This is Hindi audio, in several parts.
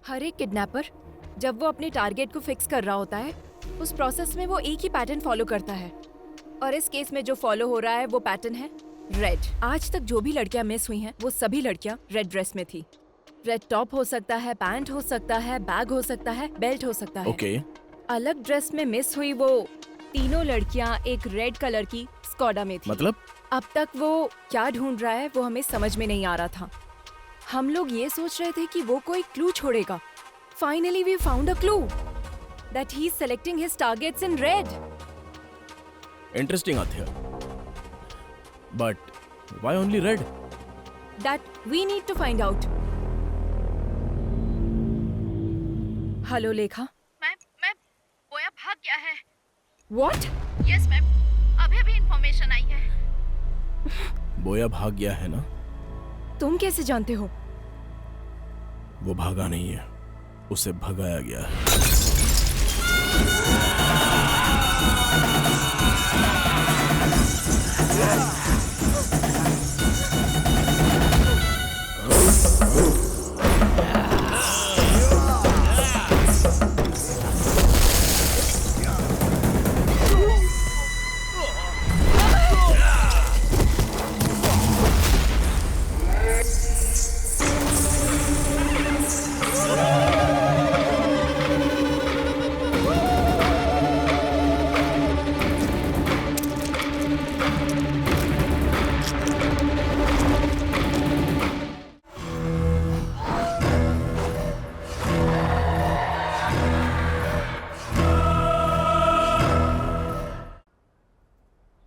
हर एक किडनैपर जब वो अपने टारगेट को फिक्स कर रहा होता है, उस प्रोसेस में वो एक ही पैटर्न फॉलो करता है। और इस केस में जो फॉलो हो रहा है वो पैटर्न है रेड। आज तक जो भी लड़कियां मिस हुई हैं, वो सभी लड़कियां रेड ड्रेस में थी। रेड टॉप हो सकता है, पैंट हो सकता है, बैग हो सकता है, बेल्ट हो सकता है। ओके। अलग ड्रेस में मिस हुई वो तीनों लड़कियां एक रेड कलर की स्कॉडा में थी। मतलब? अब तक वो क्या ढूंढ रहा है वो हमें समझ में नहीं आ रहा था। हम लोग ये सोच रहे थे कि वो कोई क्लू छोड़ेगा। Finally we found a clue that he's selecting his targets in red. Interesting, Athya. But why only red? That we need to find out. Hello Lekha. Ma'am Boya भाग गया है। What? यस मैम, अभी इंफॉर्मेशन आई है। बोया भाग गया है ना? तुम कैसे जानते हो? वो भागा नहीं है, उसे भगाया गया है।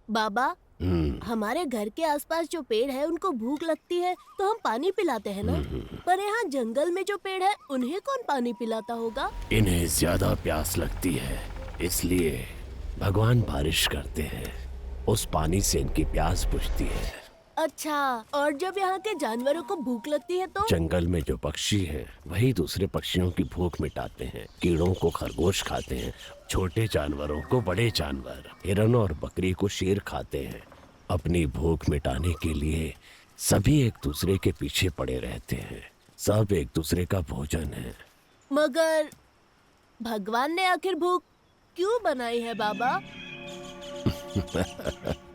बाबा, हमारे घर के आसपास जो पेड़ है उनको भूख लगती है तो हम पानी पिलाते हैं ना। पर यहाँ जंगल में जो पेड़ है उन्हें कौन पानी पिलाता होगा? इन्हें ज्यादा प्यास लगती है, इसलिए भगवान बारिश करते हैं। उस पानी से इनकी प्यास बुझती है। अच्छा, और जब यहाँ के जानवरों को भूख लगती है तो? जंगल में जो पक्षी हैं, वही दूसरे पक्षियों की भूख मिटाते हैं। कीड़ों को खरगोश खाते हैं, छोटे जानवरों को बड़े जानवर, हिरन और बकरी को शेर खाते हैं। अपनी भूख मिटाने के लिए सभी एक दूसरे के पीछे पड़े रहते हैं। सब एक दूसरे का भोजन है। मगर भगवान ने आखिर भूख क्यों बनाई है बाबा?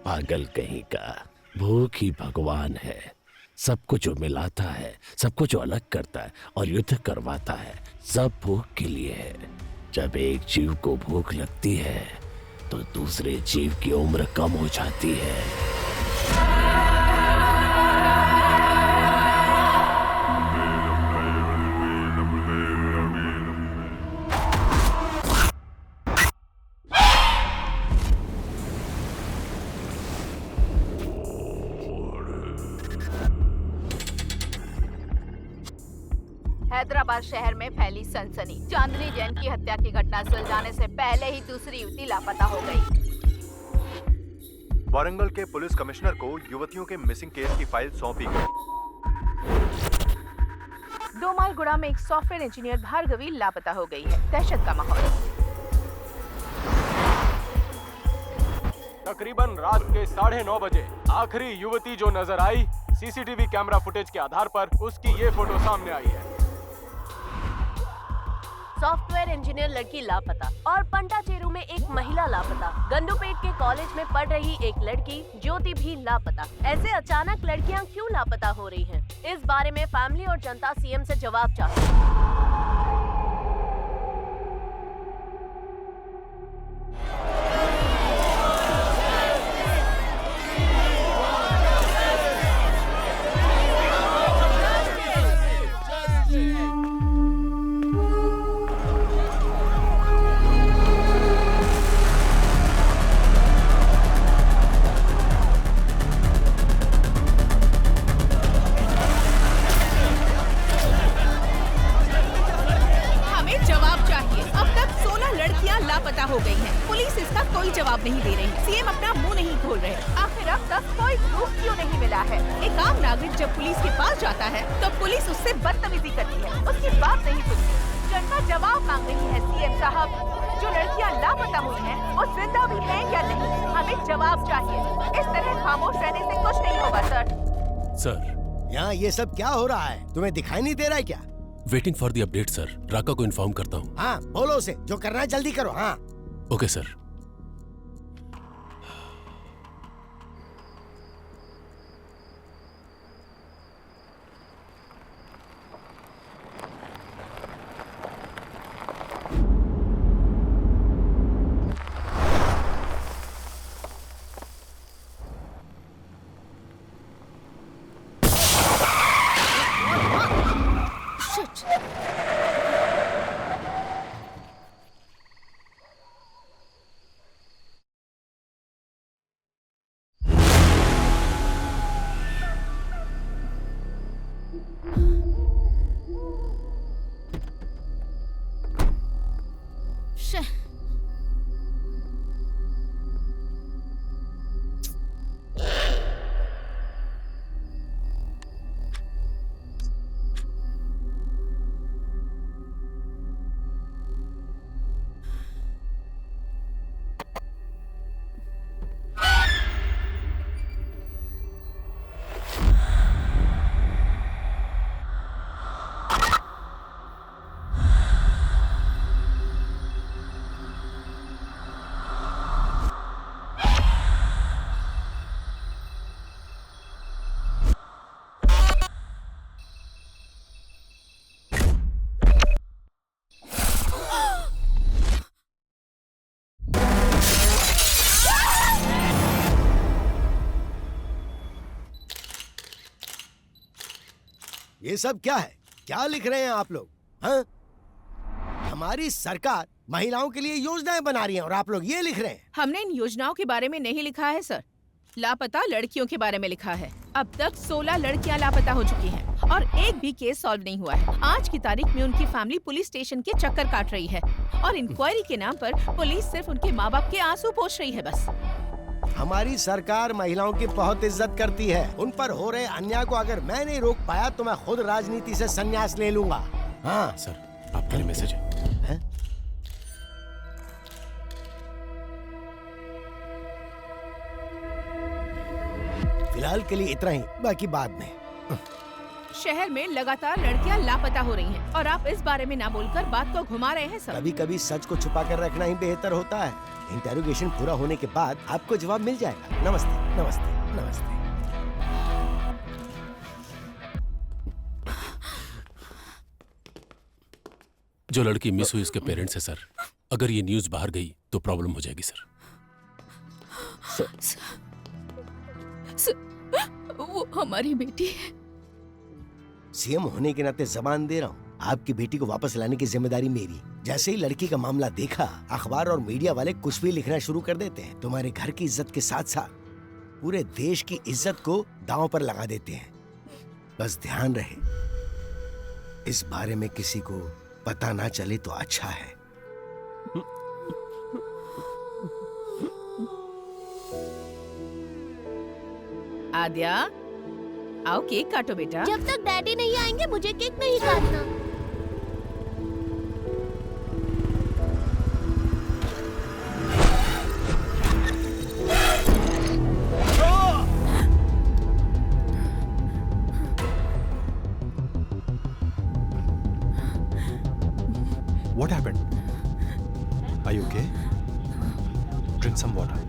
पागल कहीं का, भूख ही भगवान है। सबको जो मिलाता है, सबको जो अलग करता है और युद्ध करवाता है, सब भूख के लिए है। जब एक जीव को भूख लगती है तो दूसरे जीव की उम्र कम हो जाती है। हैदराबाद शहर में फैली सनसनी। चांदनी जैन की हत्या की घटना सुलझाने से पहले ही दूसरी युवती लापता हो गई। वारंगल के पुलिस कमिश्नर को युवतियों के मिसिंग केस की फाइल सौंपी गई। डोमालगुड़ा में एक सॉफ्टवेयर इंजीनियर भार्गवी लापता हो गई है। दहशत का माहौल। तकरीबन रात के 9:30 बजे आखिरी युवती जो नजर आई, सीसीटीवी कैमरा फुटेज के आधार पर उसकी ये फोटो सामने आई है। सॉफ्टवेयर इंजीनियर लड़की लापता और पंटाचेरू में एक महिला लापता। गंडूपेट के कॉलेज में पढ़ रही एक लड़की ज्योति भी लापता। ऐसे अचानक लड़कियां क्यों लापता हो रही हैं? इस बारे में फैमिली और जनता सीएम से जवाब चाहती है। हो गई हैं। पुलिस इसका कोई जवाब नहीं दे रही। सीएम अपना मुंह नहीं खोल रहे। आखिर अब तक कोई प्रूफ क्यों नहीं मिला है? एक आम नागरिक जब पुलिस के पास जाता है तो पुलिस उससे बदतमीजी करती है, उसकी बात नहीं सुनती। जनता जवाब मांग रही है। सीएम साहब, जो लड़कियां लापता हुई हैं, वो जिंदा भी हैं या नहीं? हमें जवाब चाहिए। इस तरह खामोश रहने से कुछ नहीं होगा सर। सर, यहाँ ये सब क्या हो रहा है? तुम्हें दिखाई नहीं दे रहा है क्या? Waiting for the update sir. Raka को इन्फॉर्म करता हूँ। हाँ बोलो उसे, जो करना है जल्दी करो। हाँ ओके सर। ये सब क्या है? क्या लिख रहे हैं आप लोग? हाँ? हमारी सरकार महिलाओं के लिए योजनाएं बना रही है और आप लोग ये लिख रहे हैं? हमने इन योजनाओं के बारे में नहीं लिखा है सर, लापता लड़कियों के बारे में लिखा है। अब तक 16 लड़कियां लापता हो चुकी हैं और एक भी केस सॉल्व नहीं हुआ है। आज की तारीख में उनकी फैमिली पुलिस स्टेशन के चक्कर काट रही है और इंक्वायरी के नाम पर पुलिस सिर्फ उनके माँ बाप के आंसू पोंछ रही है बस। हमारी सरकार महिलाओं की बहुत इज्जत करती है। उन पर हो रहे अन्याय को अगर मैं नहीं रोक पाया तो मैं खुद राजनीति से संन्यास ले लूंगा। हाँ सर, आपके लिए मैसेज है। फिलहाल के लिए इतना ही, बाकी बाद में। शहर में लगातार लड़कियां लापता हो रही हैं और आप इस बारे में ना बोलकर बात को घुमा रहे हैं सर। कभी कभी सच को छुपा कर रखना ही बेहतर होता है। इंटेरोगेशन पूरा होने के बाद आपको जवाब मिल जाएगा। नमस्ते नमस्ते नमस्ते। जो लड़की मिस हुई उसके पेरेंट्स है सर। अगर ये न्यूज़ बाहर गई तो प्रॉब्लम हो जाएगी सर। वो हमारी बेटी है। सीएम होने के नाते जबान दे रहा हूँ, आपकी बेटी को वापस लाने की जिम्मेदारी मेरी। जैसे ही लड़की का मामला देखा, अखबार और मीडिया वाले कुछ भी लिखना शुरू कर देते हैं। तुम्हारे घर की इज्जत के साथ साथ पूरे देश की इज्जत को दांव पर लगा देते हैं। बस ध्यान रहे, इस बारे में किसी को पता ना चले तो अच्छा है। आद्या, आओ केक काटो बेटा। जब तक डैडी नहीं आएंगे मुझे केक नहीं काटना। What happened? Are you okay? Drink some water.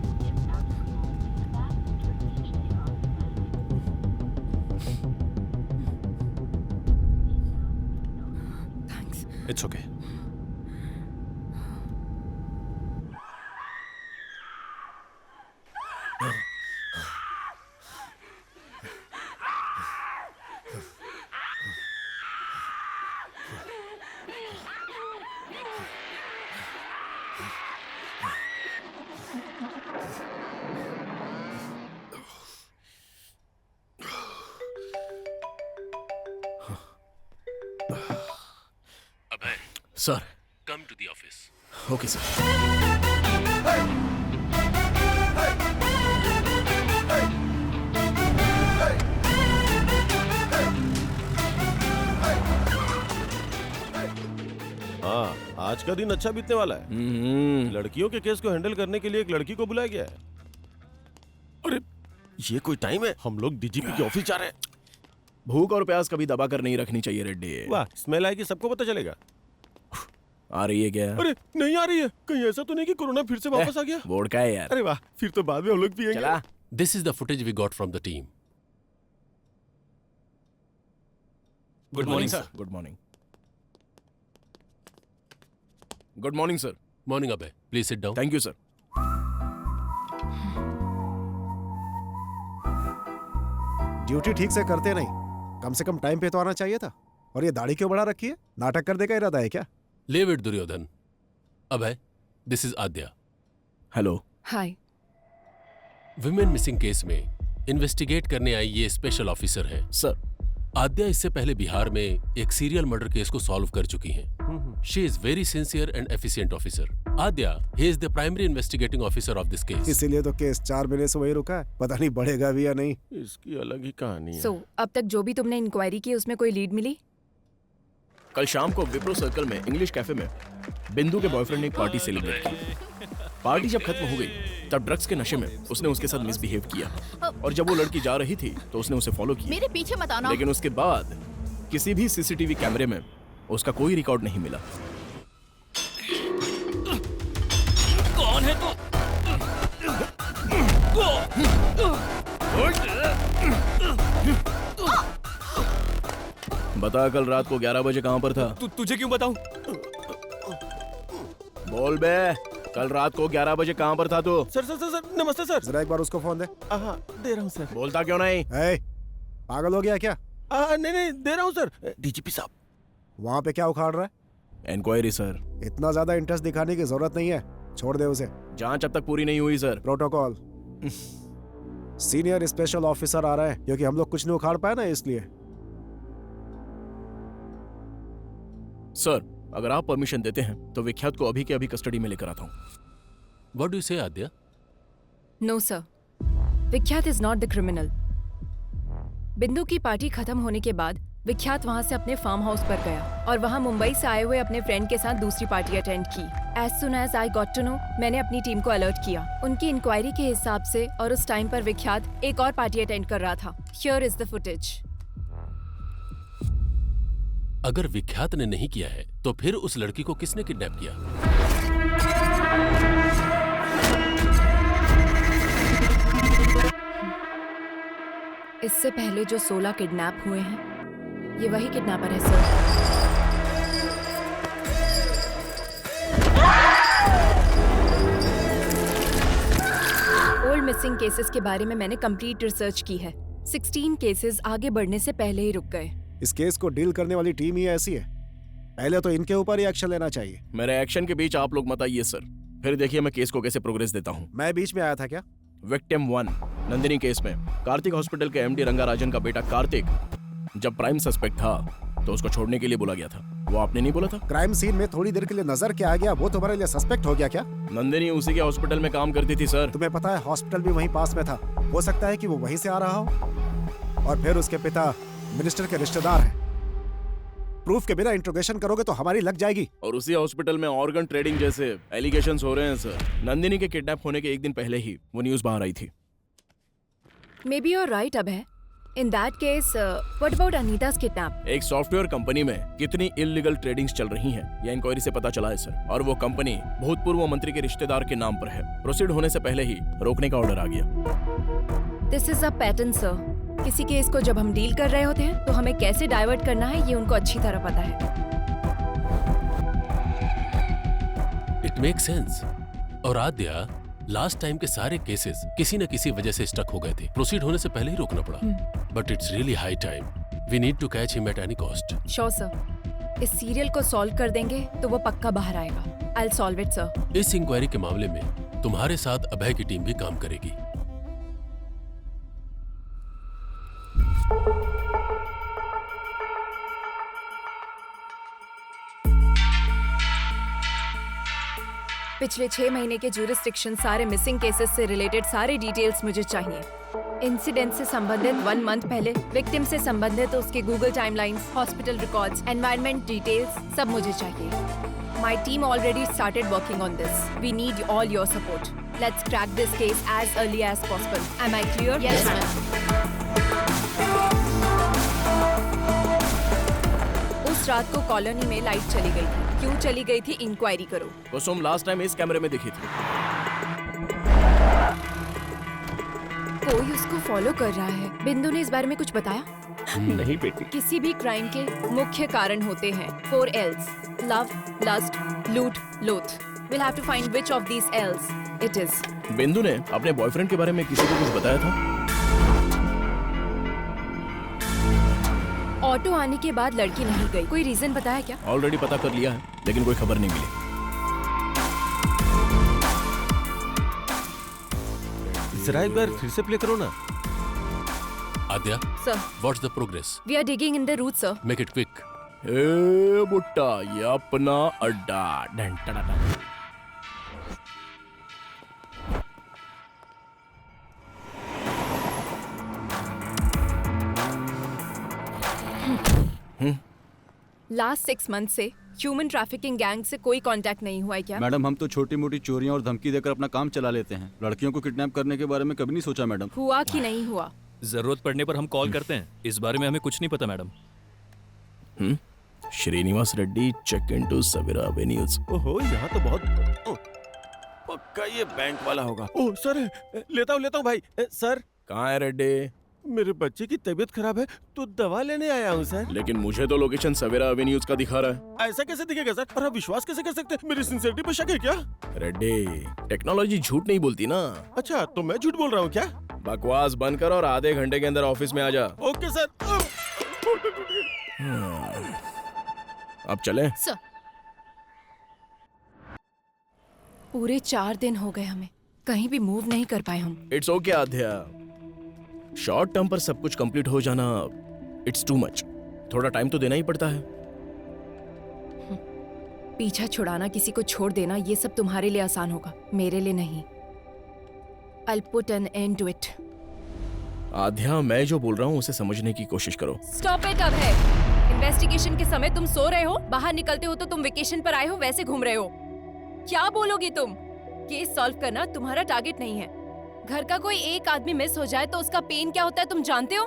Thanks. It's okay. Sir, come to the office. Okay sir. हाँ, आज का दिन अच्छा बीतने वाला है। लड़कियों के केस को हैंडल करने के लिए एक लड़की को बुलाया गया है। अरे ये कोई टाइम है? हम लोग डीजीपी के ऑफिस जा रहे हैं। भूख और प्यास कभी दबा कर नहीं रखनी चाहिए रेड्डी। वाह, स्मेल आएगी सबको पता चलेगा। आ रही है क्या? अरे नहीं आ रही है, कहीं ऐसा तो नहीं कि कोरोना फिर से वापस आ गया? वोडका है यार। अरे वाह, फिर तो बाद में हम लोग पिएंगे। चला। This is the footage we got from the team. Good morning sir. Good morning. Good morning sir. Morning, Abhay. Please sit down. Thank you sir. Duty ठीक से करते नहीं, कम से कम टाइम पे तो आना चाहिए था। और ये दाढ़ी क्यों बढ़ा रखी है? नाटक करने का इरादा है क्या? Leave it, Duryodhan. Abhay, this is Adya. Hello. Hi. Women missing case में इन्वेस्टिगेट करने आई ये स्पेशल ऑफिसर है। सर, आद्या इससे पहले बिहार में एक सीरियल मर्डर केस को सॉल्व कर चुकी हैं। She is very sincere and efficient officer. Aadya, he is the primary investigating officer of this case. इसीलिए तो केस 4 महीने से वही रुका है, पता नहीं बढ़ेगा भी या नहीं। इसकी अलग ही कहानी है। सो अब तक जो भी तुमने इंक्वायरी की उसमें कोई लीड मिली? कल शाम को विप्रो सर्कल में इंग्लिश कैफे में बिंदु के बॉयफ्रेंड ने एक पार्टी सेलिब्रेट की। पार्टी जब खत्म हो गई तब ड्रग्स के नशे में उसने उसके साथ मिसबिहेव किया और जब वो लड़की जा रही थी तो उसने उसे फॉलो किया। मेरे पीछे मत आना। लेकिन उसके बाद किसी भी सीसीटीवी कैमरे में उसका कोई रिकॉर्ड नहीं मिला। कौन है तू? बता, कल रात को 11 बजे कहाँ पर था? तुझे क्यों बताऊं? बोल बे, कल रात को 11 बजे कहाँ पर था तू? सर सर सर सर नमस्ते सर। जरा एक बार उसको फोन दे। हाँ दे रहा हूँ सर। बोलता क्यों नहीं? पागल हो गया क्या? नहीं दे रहा हूँ सर। डीजीपी साहब, वहाँ पे क्या उखाड़ रहा है? Inquiry sir. इतना ज्यादा इंटरेस्ट दिखाने की जरूरत नहीं है, छोड़ दे उसे। जांच अब तक पूरी नहीं हुई sir. Protocol. Senior special officer आ रहा है, क्योंकि हम लोग कुछ नहीं उखाड़ पाए ना, इसलिए। सर, अगर आप परमिशन देते हैं तो विख्यात को अभी के अभी कस्टडी में लेकर आता हूँ। What do you say, Aadya? No sir, Vikhyat is not the criminal. Bindu की पार्टी खत्म होने के बाद विख्यात वहां से अपने फार्म हाउस पर गया और वहां मुंबई से आए हुए अपने फ्रेंड के साथ दूसरी पार्टी अटेंड की। As soon as I got to know, मैंने अपनी टीम को अलर्ट किया। उनकी इंक्वायरी के हिसाब से और उस टाइम पर विख्यात एक और पार्टी अटेंड कर रहा था। Here is the footage. अगर विख्यात ने नहीं किया है तो फिर उस लड़की को किसने किडनैप किया? इससे पहले जो 16 किडनैप हुए हैं, ये वही किडनैपर है सर। ओल्ड मिसिंग केसेस के बारे में मैंने कंप्लीट रिसर्च की है। 16 केसेस आगे बढ़ने से पहले ही रुक गए। इस केस को डील करने वाली टीम ही ऐसी है, पहले तो इनके ऊपर ही एक्शन लेना चाहिए। मेरे एक्शन के बीच आप लोग मत आइए सर, फिर देखिए मैं केस को कैसे प्रोग्रेस देता हूँ। मैं बीच में आया था क्या? विक्टिम 1 नंदिनी केस में कार्तिक हॉस्पिटल के एमडी रंगाराजन का बेटा कार्तिक जब प्राइम सस्पेक्ट था तो उसको छोड़ने के लिए बोला गया था। वो आपने नहीं बोला था? क्राइम सीन में थोड़ी देर के लिए नजर क्या आ गया, वो तुम्हारे लिए सस्पेक्ट हो गया क्या? नंदिनी उसी के हॉस्पिटल में काम करती थी सर। तुम्हें पता है हॉस्पिटल भी वहीं पास में था, हो सकता है कि वो वहीं से आ रहा हो। और फिर उसके पिता मिनिस्टर के रिश्तेदार हैं। प्रूफ के बिना इंट्रोगेशन करोगे तो हमारी लग जाएगी। और उसी हॉस्पिटल में ऑर्गन ट्रेडिंग जैसे एलिगेशंस हो रहे हैं सर। नंदिनी के किडनैप होने के एक दिन पहले ही वो न्यूज बाहर आई थी। May be your right Abhay. In that case what about Anita's kidnap? एक सॉफ्टवेयर कंपनी में कितनी इल्लीगल ट्रेडिंग्स चल रही हैं, यह इंक्वायरी से पता चला है सर। और वो कंपनी भूतपूर्व मंत्री के रिश्तेदार के नाम पर है। प्रोसीड होने से पहले ही रोकने का ऑर्डर आ गया। This is a pattern sir. किसी केस को जब हम डील कर रहे होते हैं तो हमें कैसे डाइवर्ट करना है ये उनको अच्छी तरह पता है। It make sense. और आद्या, लास्ट टाइम के सारे केसेस किसी न किसी वजह से स्टक हो गए थे। प्रोसीड होने से पहले ही रोकना पड़ा। But it's really high time. We need to catch him at any cost. Sure sir. इस सीरियल को सॉल्व कर देंगे तो वो पक्का बाहर आएगा। I will solve it sir. इस इंक्वायरी के मामले में तुम्हारे साथ अभय की टीम भी काम करेगी। पिछले 6 महीने के ज्यूरिसडिक्शन, सारे मिसिंग केसेस से रिलेटेड सारे डिटेल्स मुझे चाहिए। इंसिडेंट से संबंधित 1 मंथ पहले, विक्टिम से संबंधित उसके Google timelines, hospital records, environment details सब मुझे चाहिए। My team already started working on this. We need all your support. Let's crack this case as early as possible. Am I clear? Yes ma'am. उस रात को कॉलोनी में लाइट चली गई थी। क्यों चली गई थी, इंक्वायरी करो। कुसुम लास्ट टाइम इस कैमरे में दिखी थी। कोई उसको फॉलो कर रहा है। बिंदु ने इस बारे में कुछ बताया? नहीं बेटी। किसी भी क्राइम के मुख्य कारण होते हैं 4 L's: लव, लस्ट, लूट, लोथ। We'll have to find which of these L's it is. बिंदु ने अपने बॉयफ्रेंड के बारे में किसी को कुछ बताया था? ऑटो आने के बाद लड़की नहीं गई। कोई रीजन बताया क्या? ऑलरेडी पता कर लिया है, लेकिन कोई खबर नहीं मिली। जरा एक बार फिर से प्ले करो ना। Aadya, Sir, what's the progress? we are digging in the root, sir. Make it quick. ए बुट्टा, ये अपना अड्डा। डन टडा डन। लास्ट 6 मंथ से ह्यूमन ट्रैफिकिंग गैंग से कोई कांटेक्ट नहीं हुआ है क्या? मैडम, हम तो छोटी मोटी चोरियां और धमकी देकर अपना काम चला लेते हैं। लड़कियों को किडनैप करने के बारे में कभी नहीं सोचा मैडम। हुआ कि नहीं हुआ? जरूरत पड़ने पर हम कॉल करते हैं। इस बारे में हमें कुछ नहीं पता madam. Srinivas Reddy, check into Savera avenues. ओहो, यहाँ तो बहुत पक्का ये बैंक वाला होगा। ओह सर, लेता हूँ भाई। सर, कहाँ है रेड्डी? मेरे बच्चे की तबीयत खराब है तो दवा लेने आया हूँ सर। लेकिन मुझे तो लोकेशन सवेरा एवेन्यूज का दिखा रहा है। ऐसा कैसे दिखेगा सर? और आप विश्वास कैसे कर सकते हैं? मेरी सिंसियरिटी पे शक है क्या? रेड्डी, टेक्नोलॉजी झूठ नहीं बोलती ना। अच्छा, तो मैं झूठ बोल रहा हूँ क्या? बकवास बंद कर और आधे घंटे के अंदर ऑफिस में आ जा। Okay sir. अब चलें? सर, पूरे 4 दिन हो गए हमें, कहीं भी मूव नहीं कर पाए हम। It's okay Aadhya, short term पर सब कुछ कंप्लीट हो जाना इट्स टू मच। थोड़ा टाइम तो देना ही पड़ता है। पीछा छुड़ाना, किसी को छोड़ देना, ये सब तुम्हारे लिए आसान होगा, मेरे लिए नहीं। I'll put an end to it. आध्या, मैं जो बोल रहा हूँ उसे समझने की कोशिश करो। Stop it अब है। इन्वेस्टिगेशन के समय तुम सो रहे हो, बाहर निकलते हो तो तुम वेकेशन पर आए हो वैसे घूम रहे हो। क्या बोलोगी तुम? केस सॉल्व करना तुम्हारा टारगेट नहीं है। घर का कोई एक आदमी मिस हो जाए तो उसका पेन क्या होता है तुम जानते हो?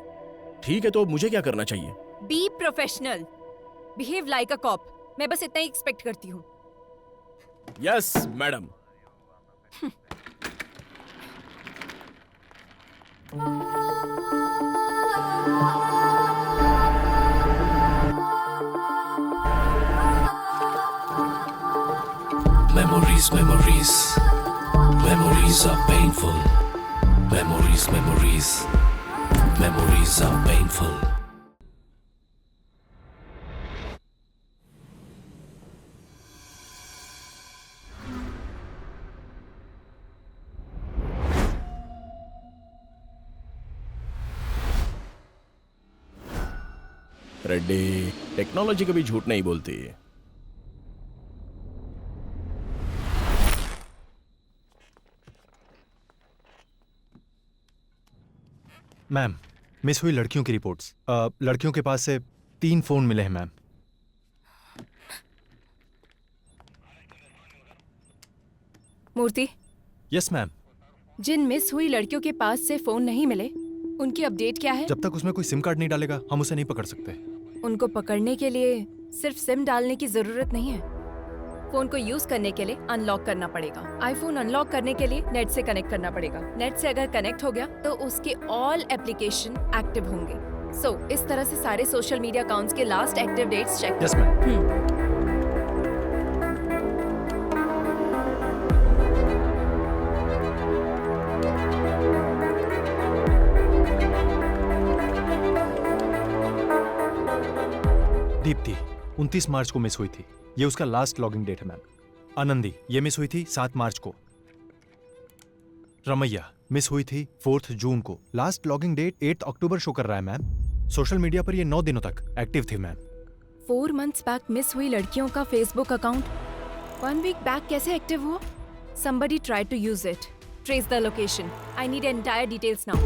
ठीक है, तो मुझे क्या करना चाहिए? Be professional, behave like a cop. मैं बस इतना ही एक्सपेक्ट करती हूँ। Yes madam. Memories, memories, memories are painful. Memories, memories, memories are painful. Reddy, technology कभी झूठ नहीं बोलती। मैम, मिस हुई लड़कियों की रिपोर्ट्स। लड़कियों के पास से 3 फोन मिले हैं मैम। मूर्ति। Yes ma'am. जिन मिस हुई लड़कियों के पास से फोन नहीं मिले, उनकी अपडेट क्या है? जब तक उसमें कोई सिम कार्ड नहीं डालेगा हम उसे नहीं पकड़ सकते। उनको पकड़ने के लिए सिर्फ सिम डालने की जरूरत नहीं है। फोन को यूज करने के लिए अनलॉक करना पड़ेगा। आईफोन अनलॉक करने के लिए नेट से कनेक्ट करना पड़ेगा। नेट से अगर कनेक्ट हो गया तो उसके ऑल एप्लीकेशन एक्टिव होंगे। सो इस तरह से सारे सोशल मीडिया अकाउंट्स के last active dates check. Yes ma'am. Deepti 29 मार्च को मिस हुई थी, ये उसका लास्ट लॉगिंग डेट है मैम। आनंदी, ये मिस हुई थी 7 मार्च को। रमैया मिस हुई थी 4 जून को, लास्ट लॉगिंग डेट 8 अक्टूबर शो कर रहा है मैम। सोशल मीडिया पर ये 9 दिनों तक एक्टिव थी मैम। 4 मंथ्स बैक मिस हुई लड़कियों का फेसबुक अकाउंट 1 वीक बैक कैसे एक्टिव हुआ? Somebody tried to use it. Trace the location. I need entire details now.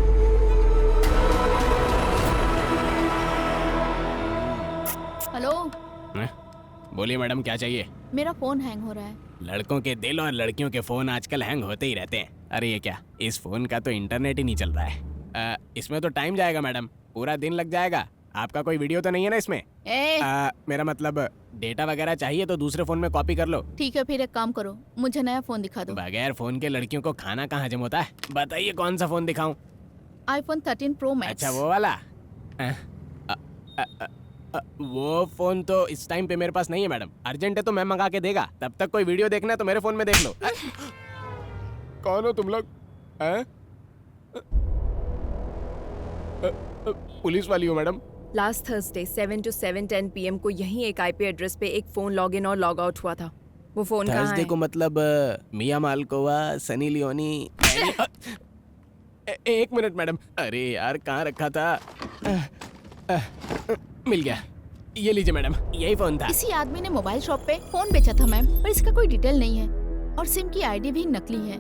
Hello. बोलिए मैडम, क्या चाहिए? मेरा फोन हैंग हो रहा है। लड़कों के दिल और लड़कियों के फोन आजकल हैंग होते ही रहते हैं। अरे ये क्या, इस फोन का तो इंटरनेट ही नहीं चल रहा है। इसमें तो टाइम जाएगा मैडम, पूरा दिन लग जाएगा। आपका कोई वीडियो तो नहीं है ना इसमें? मेरा मतलब डेटा वगैरह चाहिए तो दूसरे फोन में कॉपी कर लो। ठीक है, फिर एक काम करो, मुझे नया फोन दिखा दो। बगैर फोन के लड़कियों को खाना कहाँ हजम होता है? बताइए कौन सा फोन दिखाऊं? iPhone 13 Pro Max। अच्छा वो वाला? वो फोन तो इस टाइम पे मेरे पास नहीं है मैडम। अर्जेंट है तो मैं मंगा के देगा। तब तक कोई वीडियो देखना है तो मेरे फोन में देख लो। कौन हो तुम लोग? पुलिस वाली हो madam? Last Thursday 7 to 7:10 PM को यहीं एक IP एड्रेस पे एक फोन लॉग इन और लॉग आउट हुआ था। वो फोन कहाँ है? थर्सडे को मतलब मिया मालकोवा, सनी लियोनी। एक मिनट मैडम। अरे यार कहाँ रखा था? मिल गया। ये लीजिए मैडम, यही फोन था। किसी आदमी ने मोबाइल शॉप पे फोन बेचा था मैम, पर इसका कोई डिटेल नहीं है और सिम की ID भी नकली है।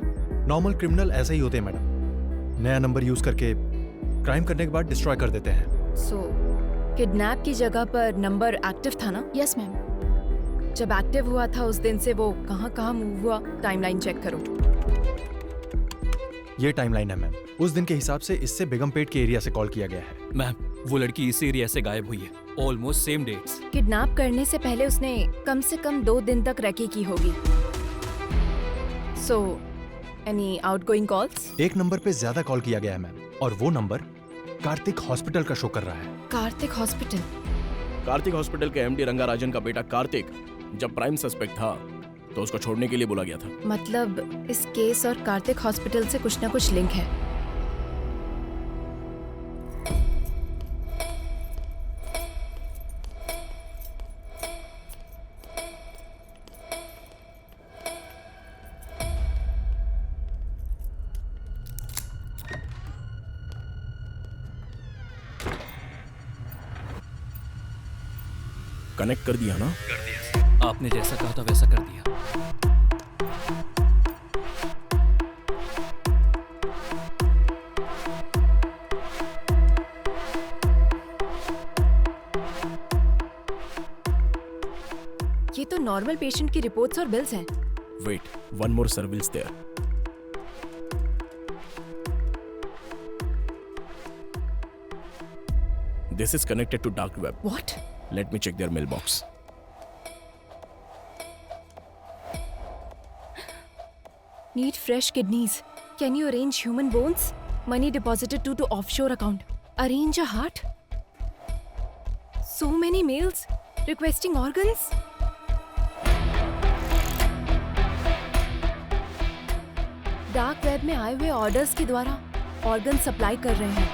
नॉर्मल क्रिमिनल ऐसे ही होते हैं मैडम, नया नंबर यूज करके क्राइम करने के बाद डिस्ट्रॉय कर देते हैं। सो किडनैप की जगह पर नंबर एक्टिव था ना? Yes ma'am. जब एक्टिव हुआ था उस दिन से वो कहाँ मूव हुआ, टाइमलाइन चेक करो। ये टाइमलाइन है मैम, उस दिन के हिसाब से इससे बेगमपेट के एरिया से कॉल किया गया है। मैम वो लड़की इस एरिया से गायब हुई है, ऑलमोस्ट सेम डेट्स। किडनैप करने से पहले उसने कम से कम 2 दिन तक रैकी की होगी। So any outgoing calls? एक नंबर पे ज्यादा कॉल किया गया है मैम, और वो नंबर कार्तिक हॉस्पिटल का शो कर रहा है। कार्तिक हॉस्पिटल? कार्तिक हॉस्पिटल के MD रंगाराजन का बेटा कार्तिक जब प्राइम सस्पेक्ट था तो उसको छोड़ने के लिए बोला गया था। मतलब इस केस और कार्तिक हॉस्पिटल से कुछ ना कुछ लिंक है। कनेक्ट कर दिया ना? कर दिया। आपने जैसा कहा था वैसा कर दिया। ये तो नॉर्मल पेशेंट की रिपोर्ट्स और बिल्स हैं। Wait, one more surveillance there. This is connected to dark web. What? Let me check their mailbox. Need fresh kidneys. Can you arrange human bones? Money deposited to offshore account. Arrange a heart? So many mails requesting organs. Dark web में आए हुए ऑर्डर्स के द्वारा ऑर्गन सप्लाई कर रहे हैं।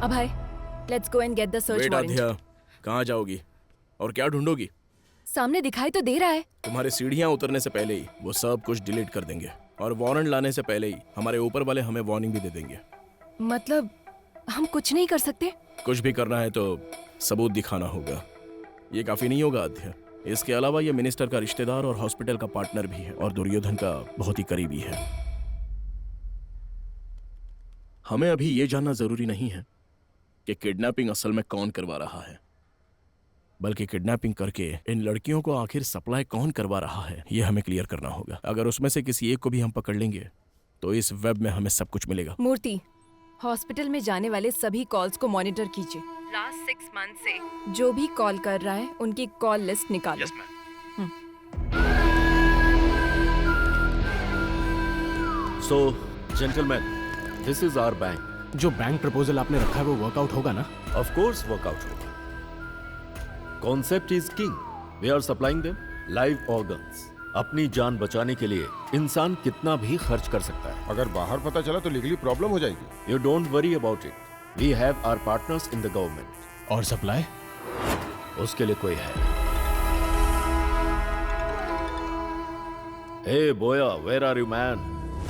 Abhay, let's go and get the search warrant. Aadhya, कहाँ जाओगी और क्या ढूंढोगी? सामने दिखाई तो दे रहा है। तुम्हारे सीढ़ियाँ उतरने से पहले ही वो सब कुछ डिलीट कर देंगे और वारंट लाने से पहले ही हमारे ऊपर वाले हमें वार्निंग भी दे देंगे। मतलब हम कुछ नहीं कर सकते? कुछ भी करना है तो सबूत दिखाना होगा। ये काफी नहीं होगा आध्या। इसके अलावा ये मिनिस्टर का रिश्तेदार और हॉस्पिटल का पार्टनर भी है और दुर्योधन का बहुत ही करीबी है। हमें अभी ये जानना जरूरी नहीं है कि किडनैपिंग असल में कौन करवा रहा है, बल्कि किडनैपिंग करके इन लड़कियों को आखिर सप्लाई कौन करवा रहा है ये हमें क्लियर करना होगा। अगर उसमें से किसी एक को भी हम पकड़ लेंगे तो इस वेब में हमें सब कुछ मिलेगा। मूर्ति, हॉस्पिटल में जाने वाले सभी कॉल्स को मॉनिटर कीजिए। लास्ट 6 मंथ से जो भी कॉल कर रहा है उनकी कॉल लिस्ट निकालो। Yes, ma'am. So, gentlemen, this is our bank. जो बैंक प्रपोजल आपने रखा है वो वर्कआउट होगा ना? Of course, workout होगा. Concept is king. We are supplying them live organs. अपनी जान बचाने के लिए इंसान कितना भी खर्च कर सकता है। अगर बाहर पता चला तो लीगली प्रॉब्लम हो जाएगी। You don't worry about it. We have our partners in the government. और सप्लाई? उसके लिए कोई है। Hey boya, where are you man?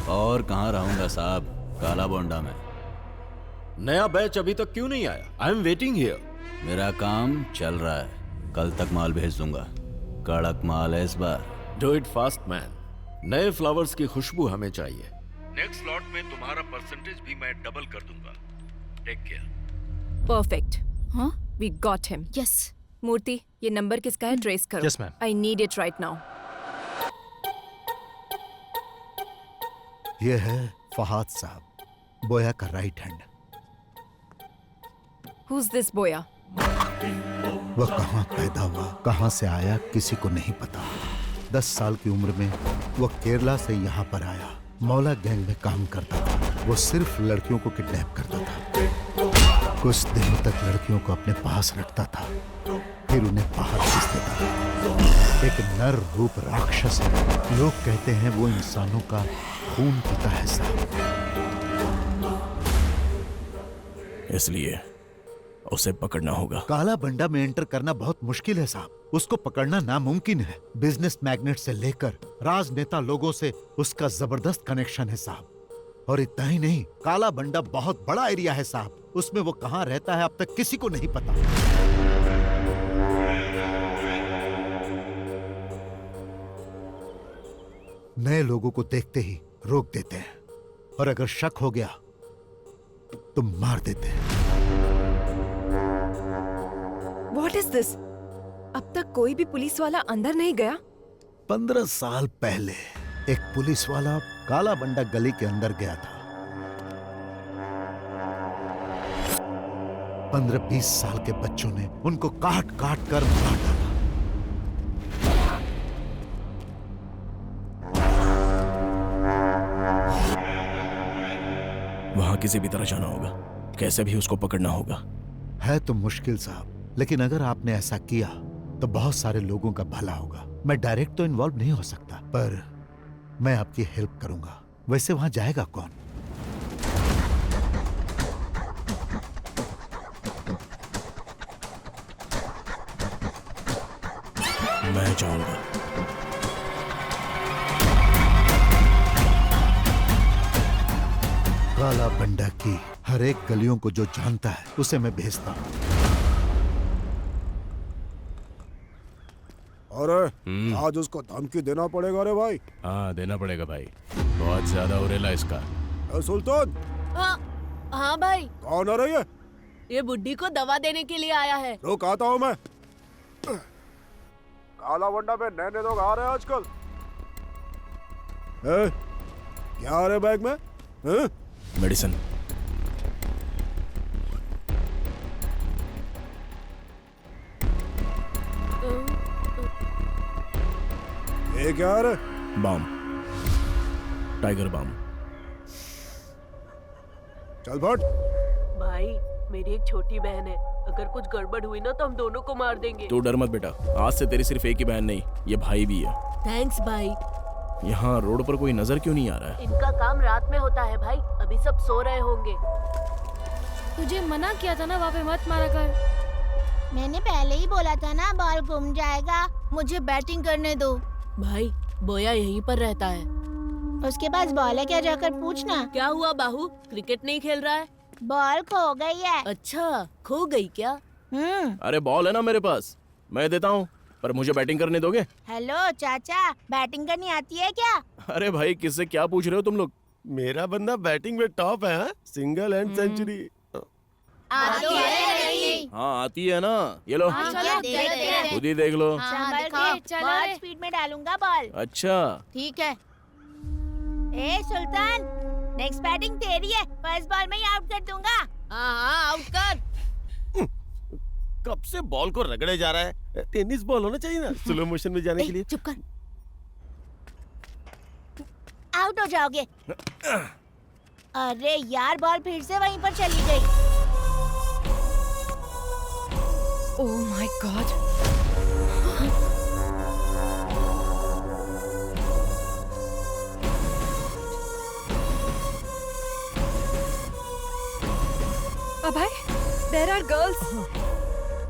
और कहाँ रहूंगा साहब, काला बोंडा में। नया बैच अभी तक क्यों नहीं आया? I am waiting here. मेरा काम चल रहा है, कल तक माल भेज दूंगा। कड़क माल है इस बार। Do it fast man. नए फ्लावर्स की खुशबू हमें चाहिए। नेक्स्ट लॉट में तुम्हारा परसेंटेज भी मैं डबल कर दूंगा। Take care. परफेक्ट। हाँ, we got him. Yes. Murthy, ये नंबर किसका है? ट्रेस करो। Yes, ma'am. I need it right now. ये है फहाद साहब, बोया का right hand. Who's this boya? वह कहाँ पैदा हुआ, कहाँ से आया, किसी को नहीं पता। 10 साल की उम्र में वह केरला से यहाँ पर आया। मौला गैंग में काम करता था। वो सिर्फ लड़कियों को किडनैप करता था। कुछ दिनों तक लड़कियों को अपने पास रखता था, फिर उन्हें बाहर भेज देता था। एक नर रूप राक्षस है। लोग कहते हैं वो इंसानों का खून पीता है साहब। इसलिए उसे पकड़ना होगा। काला बंडा में एंटर करना बहुत मुश्किल है साहब। उसको पकड़ना नामुमकिन है। बिजनेस मैग्नेट से लेकर राजनेता लोगों से उसका जबरदस्त कनेक्शन है साहब। और इतना ही नहीं, काला बंडा बहुत बड़ा एरिया है साहब। उसमें वो कहाँ रहता है अब तक किसी को नहीं पता। नए लोगों को देखते ही रोक देते हैं और अगर शक हो गया तो मार देते हैं। What is this? अब तक कोई भी पुलिस वाला अंदर नहीं गया? 15 साल पहले एक पुलिस वाला काला बंडा गली के अंदर गया था। 15-20 साल के बच्चों ने उनको काट काट कर मार डाला। वहां किसी भी तरह जाना होगा, कैसे भी उसको पकड़ना होगा। है तो मुश्किल साहब, लेकिन अगर आपने ऐसा किया तो बहुत सारे लोगों का भला होगा। मैं डायरेक्ट तो इन्वॉल्व नहीं हो सकता, पर मैं आपकी हेल्प करूंगा। वैसे वहां जाएगा कौन? मैं जाऊंगा। काला बंडा की हर एक गलियों को जो जानता है उसे मैं भेजता हूं। अरे आज उसको धमकी देना पड़ेगा रे भाई। हाँ देना पड़ेगा भाई, बहुत ज्यादा उरेला इसका। सुल्तान। हाँ भाई। कौन आ रही है? ये बुड्ढी को दवा देने के लिए आया है। रुक आता हूँ मैं। काला बंडा में नए लोग आ रहे हैं आजकल। क्या आ रहे बैग में? मेडिसिन। ये क्या है? Balm, tiger balm. चल फट। भाई मेरी एक छोटी बहन है, अगर कुछ गड़बड़ हुई ना तो हम दोनों को मार देंगे। तू डर मत बेटा, आज से तेरी सिर्फ एक ही बहन नहीं, ये भाई भी है। थैंक्स भाई। यहाँ रोड पर कोई नजर क्यों नहीं आ रहा है? इनका काम रात में होता है भाई, अभी सब सो रहे होंगे। तुझे मना किया था ना वहाँ पे मत मारा कर। मैंने पहले ही बोला था ना बॉल घूम जाएगा। मुझे बैटिंग करने दो। भाई बोया यहीं पर रहता है। उसके पास बॉल है क्या, जाकर पूछना। क्या हुआ बाहू, क्रिकेट नहीं खेल रहा है? बॉल खो गई है। अच्छा खो गई क्या? अरे बॉल है ना मेरे पास, मैं देता हूँ, पर मुझे बैटिंग करने दोगे? हेलो चाचा, बैटिंग करनी आती है क्या? अरे भाई किससे क्या पूछ रहे हो तुम लोग? मेरा बंदा बैटिंग में टॉप है। Single and century. आती है नहीं? हाँ आती है ना, ये लो खुद ही देख लो। बहुत स्पीड में डालूंगा बॉल। अच्छा ठीक है। ए सुल्तान, नेक्स्ट बैटिंग तेरी है। फर्स्ट बॉल में ही आउट कर दूंगा। हाँ आउट कर। कब से बॉल को रगड़े जा रहा है? टेनिस बॉल होना चाहिए ना स्लो मोशन में जाने के लिए। चुप कर। आउट हो जाओगे। अरे यार बॉल फिर से वहीं पर चली गई। Oh my god. Abhay, there are girls.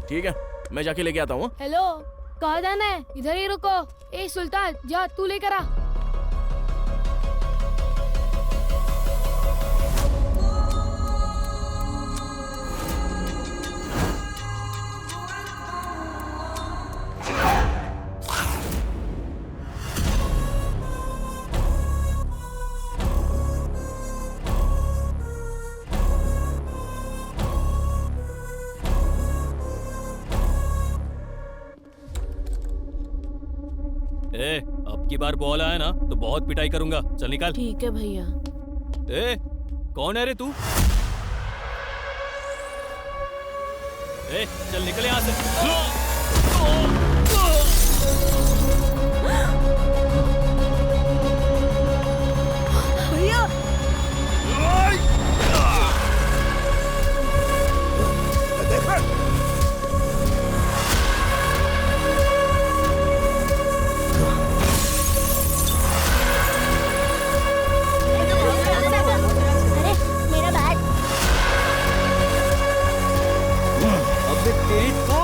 ठीक है, मैं जाके लेके आता हूँ। हेलो, कहाँ जाना है? इधर ही रुको। ए सुल्तान, जा तू लेकर आ। अब की बार बॉल आया ना तो बहुत पिटाई करूंगा। चल निकाल। ठीक है भैया। ए, कौन है रे तू? ए, चल निकल यहाँ से। भैया अरे मेरा बैग। अबे तेरी तो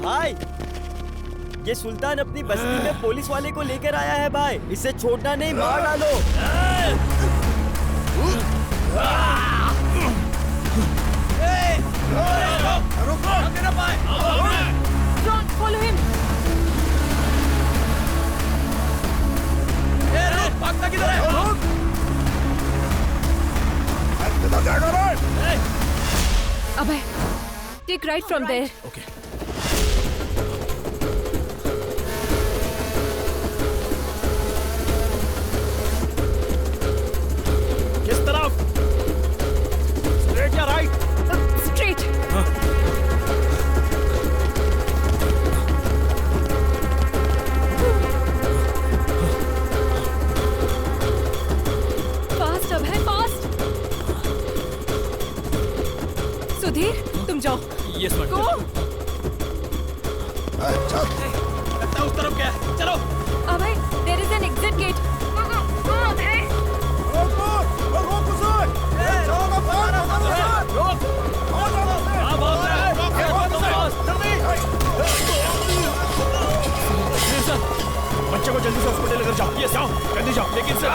भाई, ये सुल्तान अपनी बस्ती में पुलिस वाले को लेकर आया है भाई। इसे छोड़ना नहीं, मार डालो। Don't follow him. भागता किधर है? अबे, take right from there. Okay. किस तरफ? स्ट्रेट या राइट? Straight. Fast अब है, fast. सुधीर, तुम जाओ। Yes, madam. Go. लगता है उस तरफ क्या है? चलो। अबे, there is an exit gate. बच्चे को जल्दी से हॉस्पिटल लेकर जाओ। ये जाओ, जल्दी जाओ। लेकिन से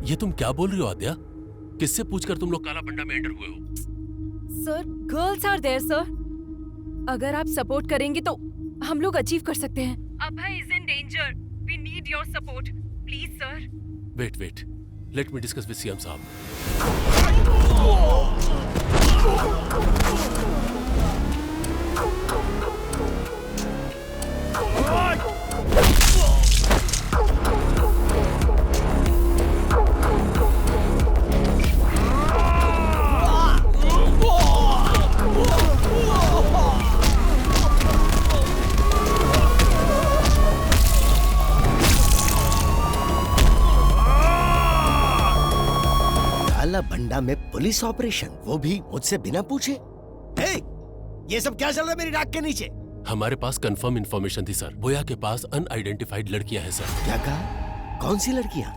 ये तुम क्या बोल रही हो आद्या? किससे पूछकर तुम लोग काला बंडा में एंटर हुए हो? Sir, girls are there sir. अगर आप सपोर्ट करेंगे तो हम लोग अचीव कर सकते हैं। Abhay is in danger. We need your support please sir. Wait, let me discuss with CM साहब। काला बंडा में पुलिस ऑपरेशन, वो भी मुझसे बिना पूछे। हे, ये सब क्या चल रहा है मेरी नाक के नीचे? हमारे पास कंफर्म इंफॉर्मेशन थी सर। बोया के पास अनआइडेंटिफाइड लड़कियां हैं सर। क्या कहा? कौन सी लड़कियां?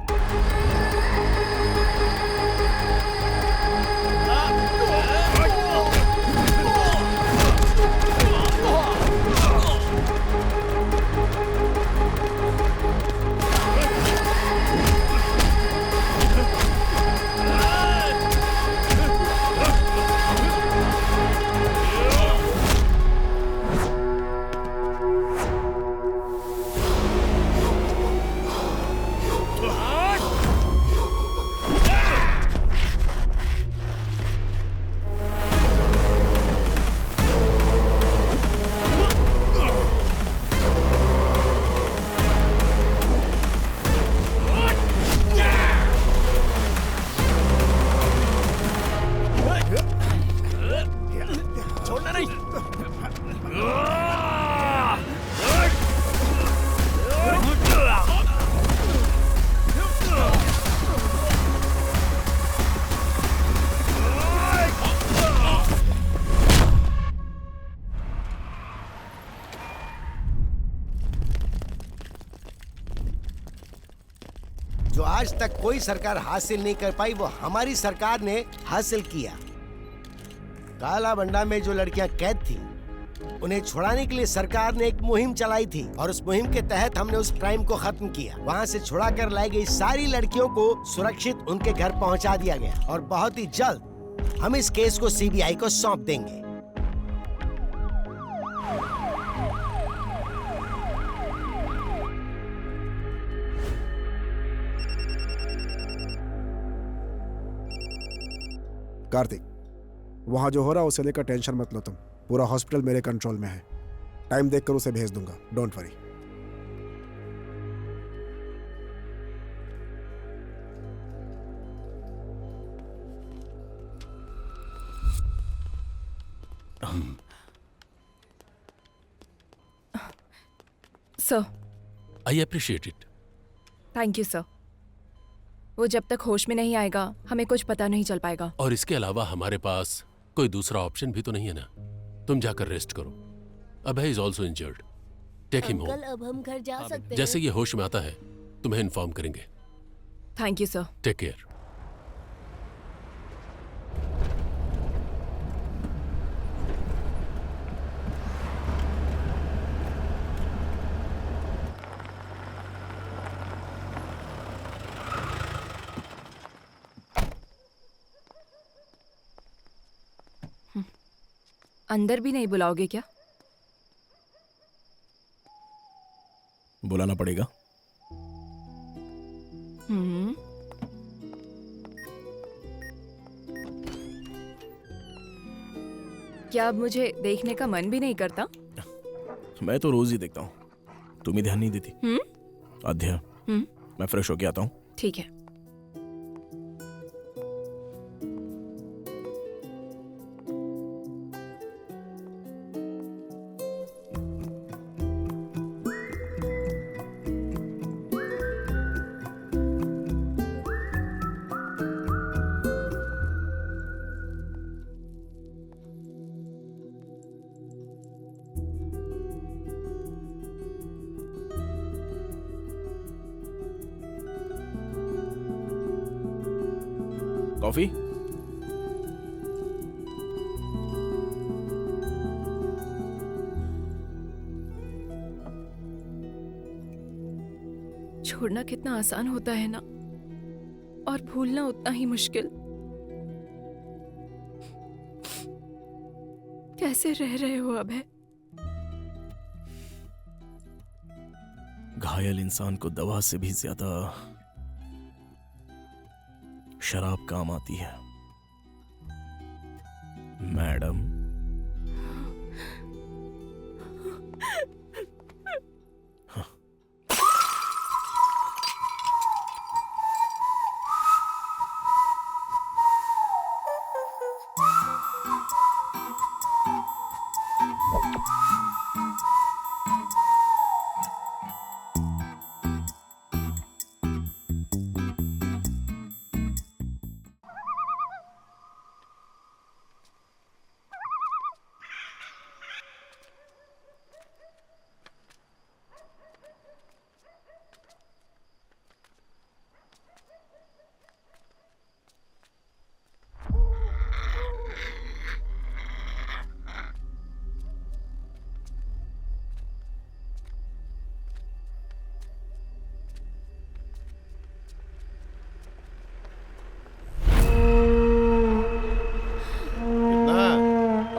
छोड़ना नहीं। जो आज तक कोई सरकार हासिल नहीं कर पाई, वो हमारी सरकार ने हासिल किया। काला बंडा में जो लड़कियां कैद थी, उन्हें छुड़ाने के लिए सरकार ने एक मुहिम चलाई थी और उस मुहिम के तहत हमने उस क्राइम को खत्म किया। वहां से छुड़ा कर लाई गई सारी लड़कियों को सुरक्षित उनके घर पहुंचा दिया गया और बहुत ही जल्द हम इस केस को सीबीआई को सौंप देंगे। कार्तिक, वहां जो हो रहा है उसे लेकर टेंशन मत लो तुम। पूरा हॉस्पिटल मेरे कंट्रोल में है। टाइम देखकर उसे भेज दूंगा, don't worry. Sir, I appreciate it. Thank you sir. वो जब तक होश में नहीं आएगा हमें कुछ पता नहीं चल पाएगा। और इसके अलावा हमारे पास कोई दूसरा ऑप्शन भी तो नहीं है ना। तुम जाकर रेस्ट करो। Abhay is also injured. Take him uncle, home. अब हम घर जा सकते हैं? जैसे ये होश में आता है तुम्हें इन्फॉर्म करेंगे। Thank you sir. Take care. अंदर भी नहीं बुलाओगे क्या? बुलाना पड़ेगा। क्या अब मुझे देखने का मन भी नहीं करता? मैं तो रोज ही देखता हूँ, तुम ही ध्यान नहीं देती। आध्या, मैं फ्रेश होके आता हूँ। ठीक है। कॉफी? छोड़ना कितना आसान होता है ना। और भूलना उतना ही मुश्किल। कैसे रह रहे हो अभय? घायल इंसान को दवा से भी ज्यादा शराब काम आती है मैडम।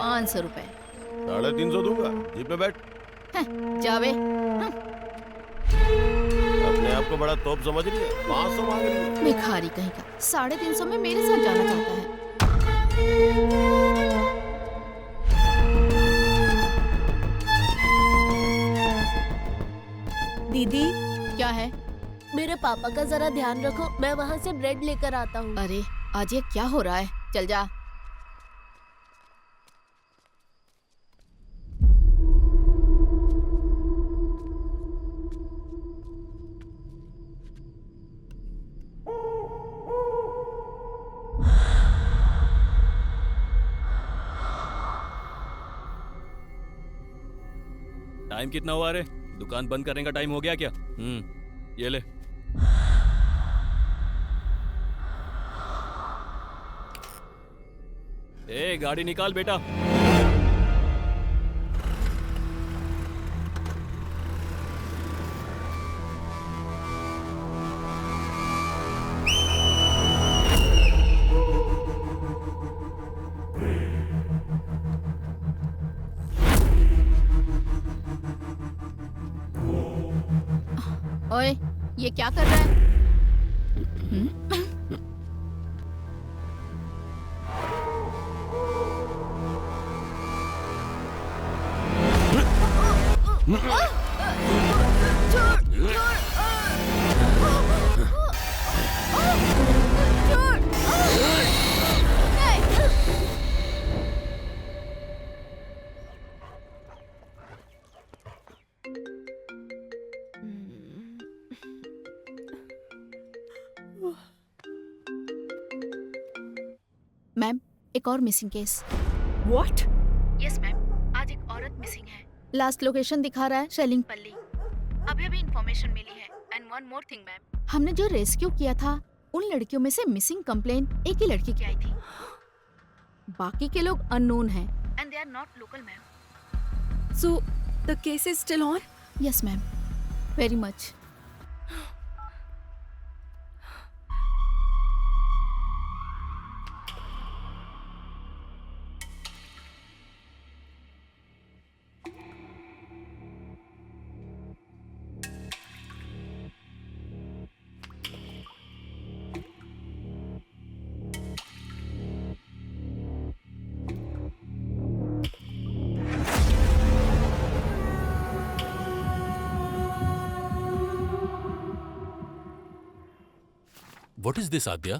₹500। 350 दूंगा। जीप में बैठ। जावे। अपने आप को बड़ा तोप समझ रही है, 500 मांग रही है। भिखारी कहीं का 350 में मेरे साथ जाना चाहता है। दीदी क्या है? मेरे पापा का जरा ध्यान रखो, मैं वहाँ से ब्रेड लेकर आता हूँ। अरे आज ये क्या हो रहा है? चल जा। टाइम कितना हुआ रे? दुकान बंद करने का टाइम हो गया क्या? ये ले। ए गाड़ी निकाल बेटा। ओए, ये क्या कर रहा है? मैम, एक और missing case. What? Yes ma'am, आज एक औरत मिसिंग है। लास्ट लोकेशन दिखा रहा है शेलिंगपल्ली। अभी इन्फॉर्मेशन मिली है। And one more thing ma'am, हमने जो रेस्क्यू किया था उन लड़कियों में से मिसिंग कंप्लेन एक ही लड़की की आई थी। बाकी के लोग अननोन हैं and they are not local ma'am. So the case is still on? Yes ma'am, very much. What is this, Aadya?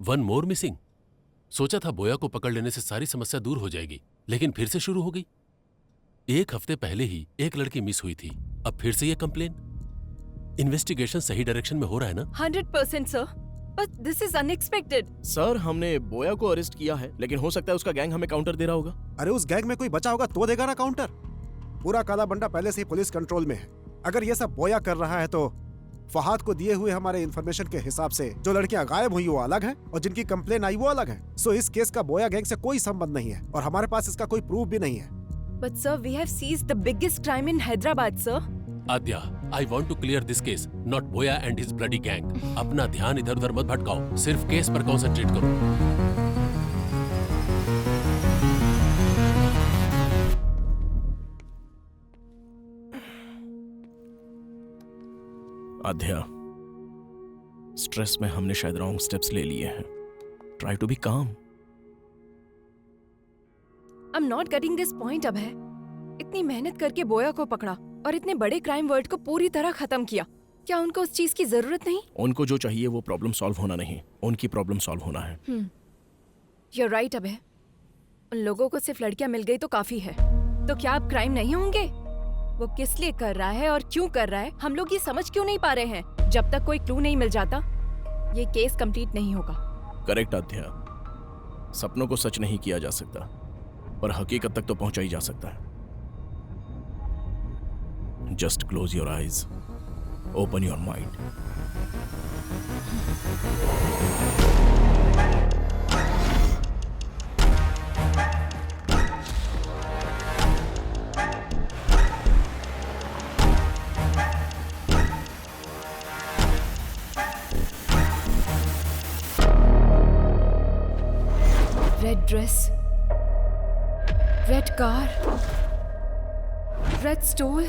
One more missing? सोचा था बोया को पकड़ लेने से सारी समस्या दूर हो जाएगी, लेकिन फिर से शुरू हो गई। 1 हफ्ते पहले ही एक लड़की मिस हुई थी, अब फिर से ये कंप्लेन। इन्वेस्टिगेशन सही डायरेक्शन में हो रहा है ना? 100% sir, but this is unexpected. Sir, हमने बोया को अरेस्ट किया है, लेकिन हो सकता है उसका गैंग हमें काउंटर दे रहा होगा। अरे उस गैंग में कोई बचा होगा तो देगा ना काउंटर। पूरा काला बंडा पहले से ही पुलिस कंट्रोल में है। अगर ये सब बोया कर रहा है तो फहाद को दिए हुए हमारे इंफॉर्मेशन के हिसाब से जो लड़कियां गायब हुई वो अलग हैं और जिनकी कंप्लेन आई वो अलग है। सो इस केस का बोया गैंग से कोई संबंध नहीं है और हमारे पास इसका कोई प्रूफ भी नहीं है। But sir, we have seized the biggest crime in Hyderabad, sir. Aadya, I want to clear this case, not Boya and his bloody gang. अपना ध्यान इधर उधर मत भटकाओ, सिर्फ केस पर कॉन्सेंट्रेट करो। आध्या, स्ट्रेस में हमने शायद रॉन्ग स्टेप्स ले लिए हैं। Try to be calm. I am not getting this point Abhay. इतनी मेहनत करके बोया को पकड़ा और इतने बड़े क्राइम वर्ड को पूरी तरह खत्म किया। क्या उनको उस चीज की जरूरत नहीं? उनको जो चाहिए वो प्रॉब्लम सॉल्व होना नहीं, उनकी प्रॉब्लम सॉल्व होना है। यू आर राइट अभय। उन लोगों को सिर्फ लड़कियां मिल गई तो काफी है। तो क्या अब क्राइम नहीं होंगे? वो किस लिए कर रहा है और क्यों कर रहा है, हम लोग ये समझ क्यों नहीं पा रहे हैं? जब तक कोई क्लू नहीं मिल जाता ये केस कंप्लीट नहीं होगा। करेक्ट आध्या। सपनों को सच नहीं किया जा सकता, पर हकीकत तक तो पहुंचा ही जा सकता है। Just close your eyes, open your mind. Red dress, red car, red stole.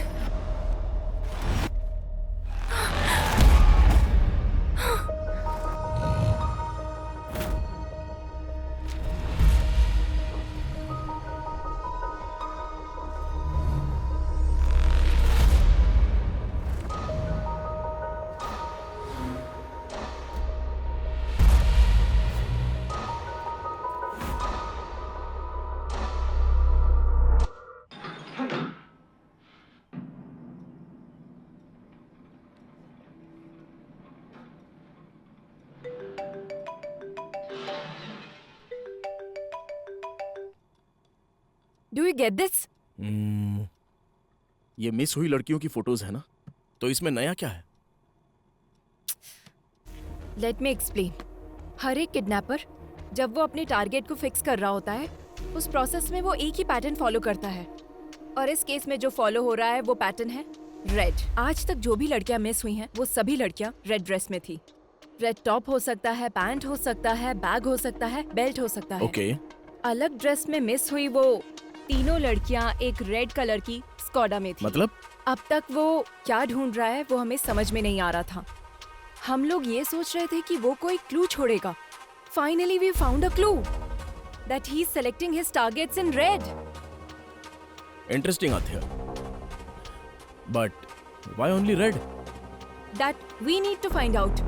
Do you get this? ये मिस हुई लड़कियों की फोटोज है ना, तो इसमें नया क्या है? Let me explain. हर एक किडनैपर जब वो अपने टारगेट को फिक्स कर रहा होता है, उस प्रोसेस में वो एक ही पैटर्न फॉलो करता है। और इस केस में जो फॉलो हो रहा है वो पैटर्न है रेड। आज तक जो भी लड़कियां मिस हुई हैं, वो सभी लड़कियां रेड ड्रेस में थी। रेड टॉप हो सकता है, पैंट हो सकता है, बैग हो सकता है, बेल्ट हो सकता है। Okay. अलग ड्रेस में मिस हुई वो तीनों लड़कियां एक रेड कलर की स्कॉडा में थी। मतलब? अब तक वो क्या ढूंढ रहा है वो हमें समझ में नहीं आ रहा था। हम लोग ये सोच रहे थे कि वो कोई क्लू छोड़ेगा। Finally we found a clue that he's selecting his targets in red. Interesting, Athya. But why only red? That we need to find out.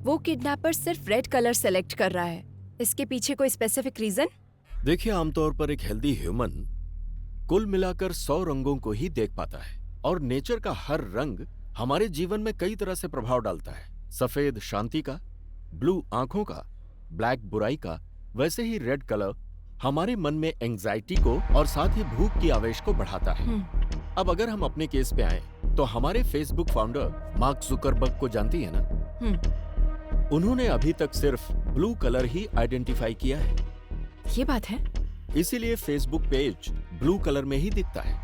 वो किडनैपर सिर्फ रेड कलर सेलेक्ट कर रहा है। इसके पीछे कोई स्पेसिफिक रीजन? देखिए, आमतौर पर एक हेल्दी ह्यूमन कुल मिलाकर 100 रंगों को ही देख पाता है, और नेचर का हर रंग हमारे जीवन में कई तरह से प्रभाव डालता है। सफेद शांति का, ब्लू आंखों का, ब्लैक बुराई का, वैसे ही रेड कलर हमारे मन में एंजाइटी को और साथ ही भूख की आवेश को बढ़ाता है। अब अगर हम अपने केस पे आए तो हमारे फेसबुक फाउंडर मार्क जुकरबर्ग को जानती है ना? उन्होंने अभी तक सिर्फ ब्लू कलर ही आइडेंटिफाई किया है। ये बात है। इसीलिए फेसबुक पेज ब्लू कलर में ही दिखता है।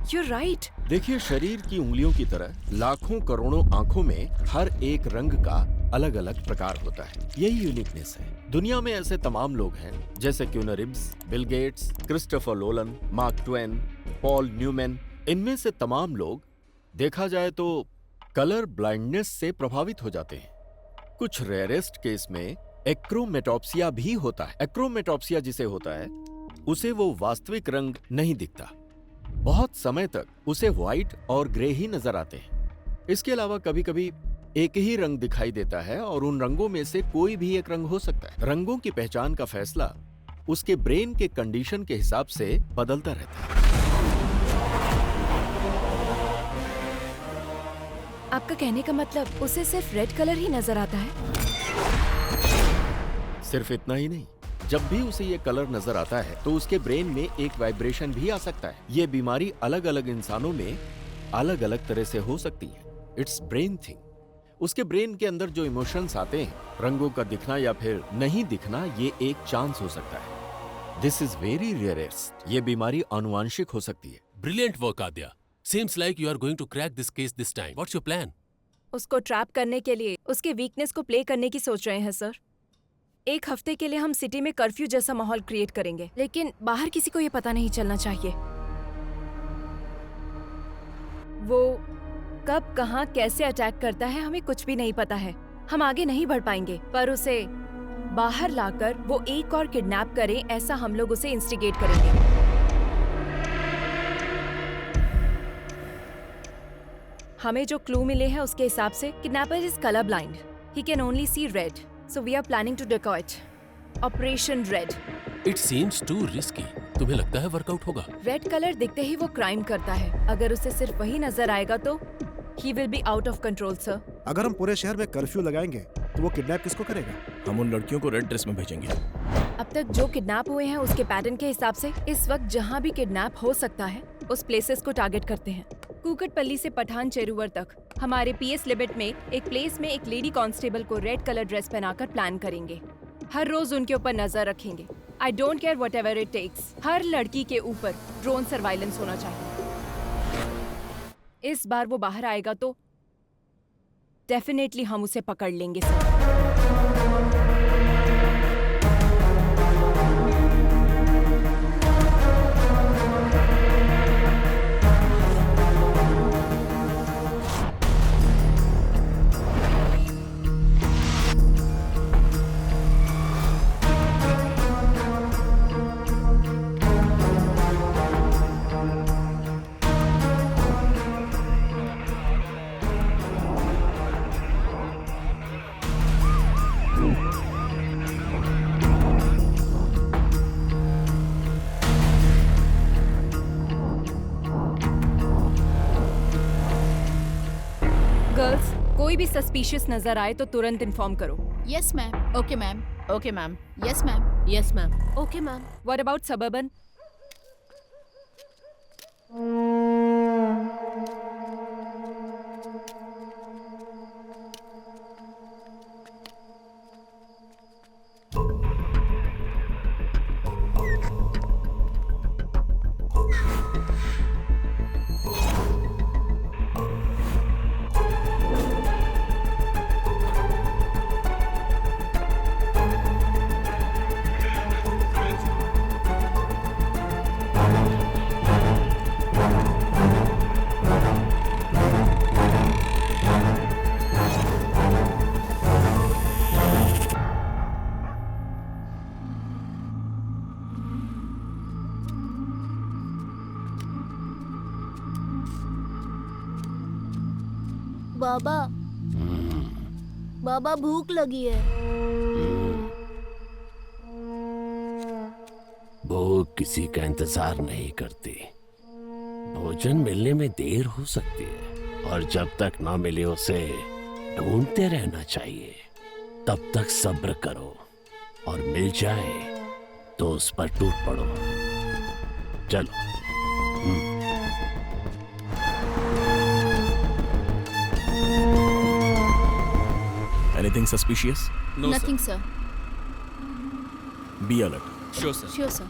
you're right. देखिए, शरीर की उंगलियों की तरह लाखों करोड़ों आंखों में हर एक रंग का अलग अलग प्रकार होता है। यही यूनिकनेस है। दुनिया में ऐसे तमाम लोग हैं जैसे Keanu Reeves, Bill Gates, Christopher Nolan, Mark Twain, Paul Newman. इनमें से तमाम लोग देखा जाए तो कलर ब्लाइंडनेस से प्रभावित हो जाते हैं। कुछ रेयरेस्ट केस में एक्रोमेटॉप्सिया भी होता है। एक्रोमेटॉप्सिया जिसे होता है उसे वो वास्तविक रंग नहीं दिखता। बहुत समय तक उसे व्हाइट और ग्रे ही नजर आते हैं। इसके अलावा कभी कभी एक ही रंग दिखाई देता है और उन रंगों में से कोई भी एक रंग हो सकता है। रंगों की पहचान का फैसला उसके ब्रेन के कंडीशन के हिसाब से बदलता रहता है। आपका कहने का मतलब उसे सिर्फ रेड कलर ही नजर आता है? सिर्फ इतना ही नहीं, जब भी उसे ये कलर नजर आता है तो उसके ब्रेन में एक वाइब्रेशन भी आ सकता है। ये बीमारी अलग अलग इंसानों में अलग अलग तरह से हो सकती है। It's brain thing. उसके ब्रेन के अंदर जो इमोशंस आते हैं, रंगों का दिखना या फिर नहीं दिखना, ये एक चांस हो सकता है। This is very rarest. ये बीमारी आनुवांशिक हो सकती है। Brilliant work Aadya. Seems like you are going to crack this case this time. What's your plan? उसको ट्रैप करने के लिए उसके वीकनेस को प्ले करने की सोच रहे हैं सर। एक हफ्ते के लिए हम सिटी में कर्फ्यू जैसा माहौल क्रिएट करेंगे, लेकिन बाहर किसी को ये पता नहीं चलना चाहिए। वो कब कहाँ कैसे अटैक करता है हमें कुछ भी नहीं पता है। हम आगे नहीं बढ़ पाएंगे, पर उसे बाहर लाकर वो एक और किडनैप करे, ऐसा हम लोग उसे इंस्टिगेट करेंगे। हमें जो क्लू मिले हैं उसके हिसाब से kidnapper is colour blind. He can only see red, so we are planning to decoy it. Operation red. It seems too risky. तुम्हें लगता है वर्कआउट होगा? रेड कलर दिखते ही वो क्राइम करता है। अगर उसे सिर्फ वही नजर आएगा तो he will be out of control, sir. अगर हम पूरे शहर में कर्फ्यू लगाएंगे तो वो किडनैप किसको करेगा? हम उन लड़कियों को रेड ड्रेस में भेजेंगे। अब तक जो किडनैप हुए हैं उसके पैटर्न के हिसाब से इस वक्त जहाँ भी किडनैप हो सकता है उस प्लेसेस को टारगेट करते हैं। कूकटपल्ली से पठान चेरुवर तक हमारे पीएस लिमिट में एक प्लेस में एक लेडी कांस्टेबल को रेड कलर ड्रेस पहनाकर प्लान करेंगे। हर रोज उनके ऊपर नजर रखेंगे। I don't care whatever it takes. हर लड़की के ऊपर ड्रोन सर्वाइलेंस होना चाहिए। इस बार वो बाहर आएगा तो डेफिनेटली हम उसे पकड़ लेंगे सर। गर्ल्स, कोई भी सस्पिशियस नजर आए तो तुरंत इन्फॉर्म करो। Yes ma'am. Okay ma'am. Okay ma'am. Yes ma'am. Yes ma'am. Okay ma'am. What about suburban? बाबा, बाबा भूख लगी है। भूख किसी का इंतजार नहीं करती। भोजन मिलने में देर हो सकती है और जब तक ना मिले उसे ढूंढते रहना चाहिए। तब तक सब्र करो और मिल जाए तो उस पर टूट पड़ो। चलो। Anything suspicious? No, Nothing, sir. Be alert. Sure, sir. Sure, sir.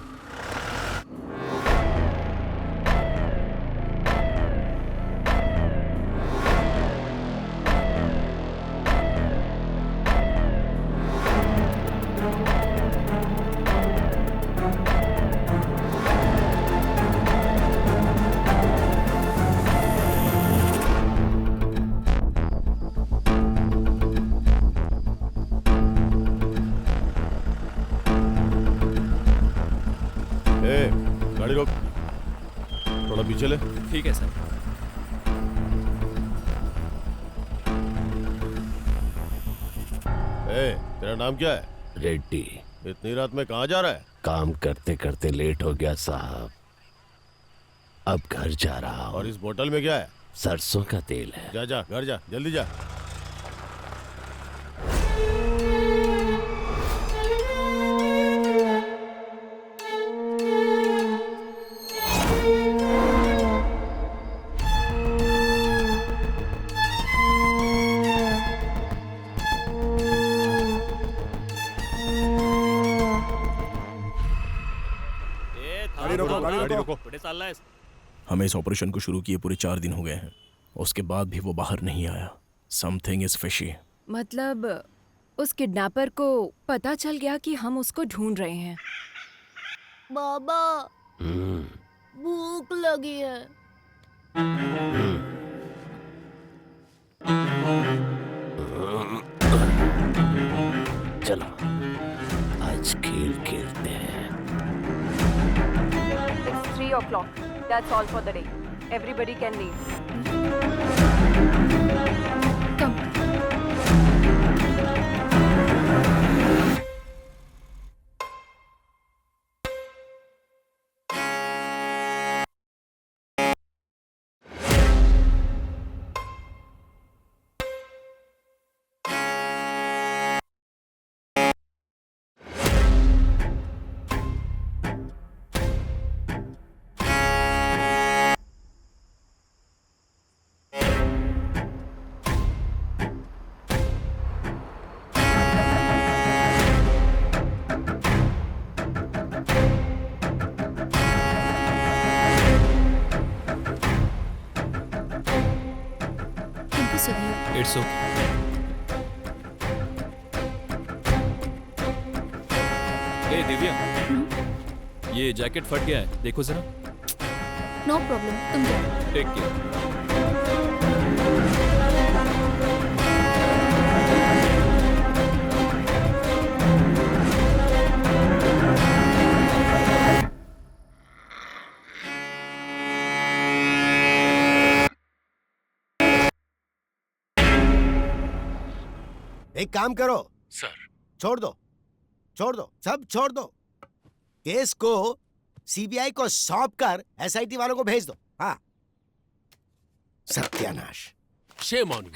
गाड़ी रोक, थोड़ा पीछे ले। ठीक है सर। तेरा नाम क्या है? रेड्डी। इतनी रात में कहाँ जा रहा है? काम करते करते लेट हो गया साहब, अब घर जा रहा हूँ। और इस बोतल में क्या है? सरसों का तेल है। जा जा घर जा, जल्दी जा। गाड़ी रोको, गाड़ी रोको। रोको। हमें इस ऑपरेशन को शुरू किए पूरे 4 दिन हो गए हैं, उसके बाद भी वो बाहर नहीं आया। Something is fishy. मतलब उस किडनैपर को पता चल गया कि हम उसको ढूंढ रहे हैं। बाबा भूख लगी है। चलो आज खेल खेलते हैं। It's 3 o'clock. That's all for the day. Everybody can leave. It's okay. ए दिव्या, ये जैकेट फट गया है, देखो जरा। नो प्रॉब्लम, तुम जाओ। Take care. एक काम करो सर, छोड़ दो सब छोड़ दो। केस को सीबीआई को सौंप कर एसआईटी वालों को भेज दो। हाँ, सत्यानाश। Shame on you.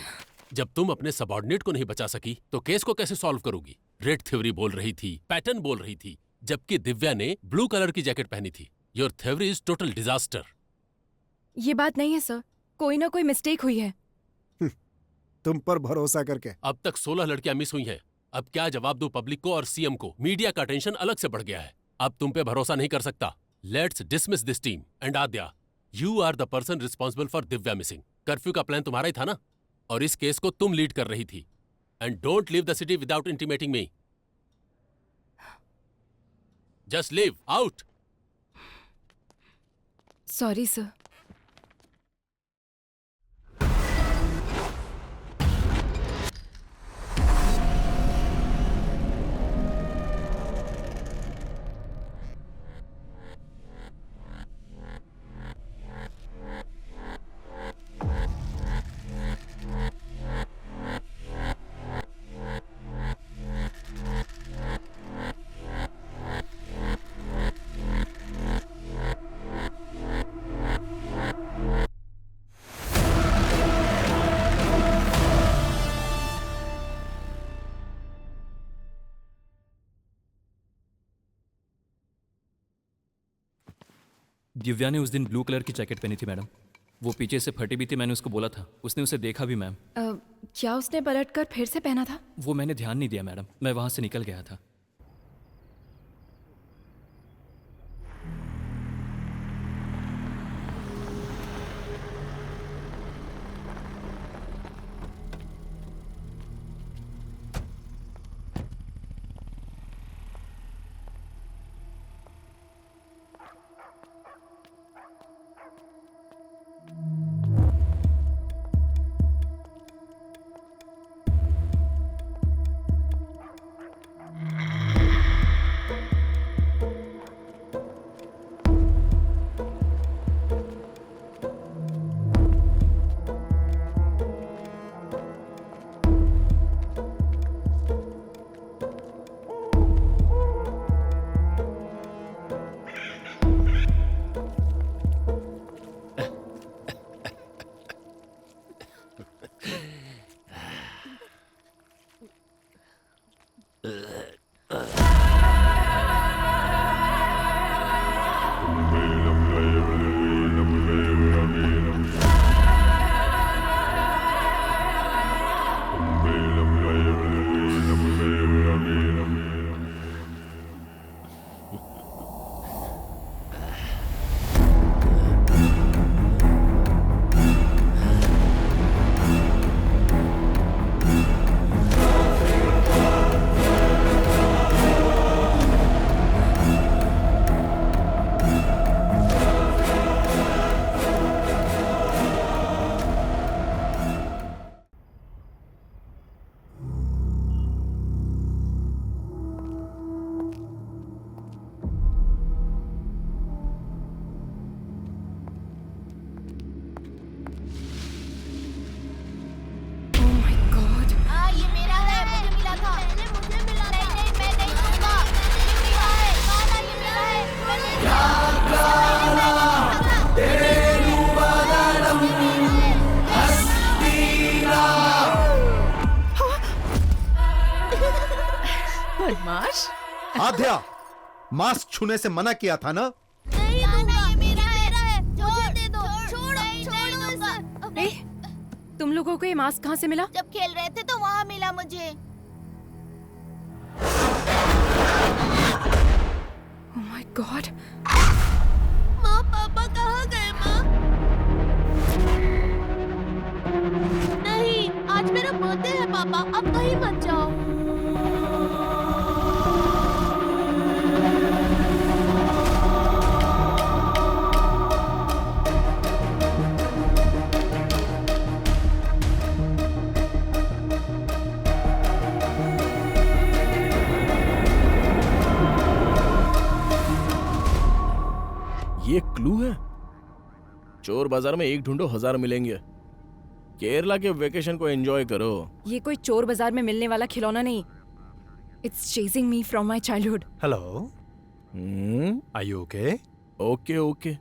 जब तुम अपने सबऑर्डिनेट को नहीं बचा सकी तो केस को कैसे सॉल्व करोगी? रेड थ्योरी बोल रही थी, पैटर्न बोल रही थी, जबकि दिव्या ने ब्लू कलर की जैकेट पहनी थी। Your theory is total disaster. ये बात नहीं है सर, कोई ना कोई मिस्टेक हुई है। तुम पर भरोसा करके। अब तक 16 लड़कियां मिस हुई हैं। अब क्या जवाब दूं पब्लिक को और सीएम को? मीडिया का टेंशन अलग से बढ़ गया है। अब तुम पे भरोसा नहीं कर सकता। Let's dismiss this team and Aadya, you are the person responsible for Divya missing. Curfew का प्लान तुम्हारा ही था ना, और इस केस को तुम लीड कर रही थी। And don't leave the city without intimating me. Just leave out. Sorry sir. Divya ने उस दिन ब्लू कलर की जैकेट पहनी थी मैडम। वो पीछे से फटी भी थी, मैंने उसको बोला था। उसने उसे देखा भी मैम। क्या उसने पलटकर फिर से पहना था? वो मैंने ध्यान नहीं दिया मैडम, मैं वहां से निकल गया था। बदमाश। आध्या, मास्क छूने से मना किया था ना? नहीं दूंगा, मेरा है, मुझे दे दो, छोड़ो। ए, तुम लोगों को ये मास्क कहाँ से मिला? जब खेल रहे थे तो वहाँ मिला मुझे। Oh my God! माँ, पापा कहाँ गए माँ? नहीं, आज मेरा बर्थडे है पापा, अब कहीं मत जाओ। ये क्लू है। चोर बाजार में एक ढूंढो 1000 मिलेंगे। केरला के वेकेशन को एंजॉय करो। ये कोई चोर बाजार में मिलने वाला खिलौना नहीं। It's chasing me from my childhood. Hello, are you okay? Okay okay.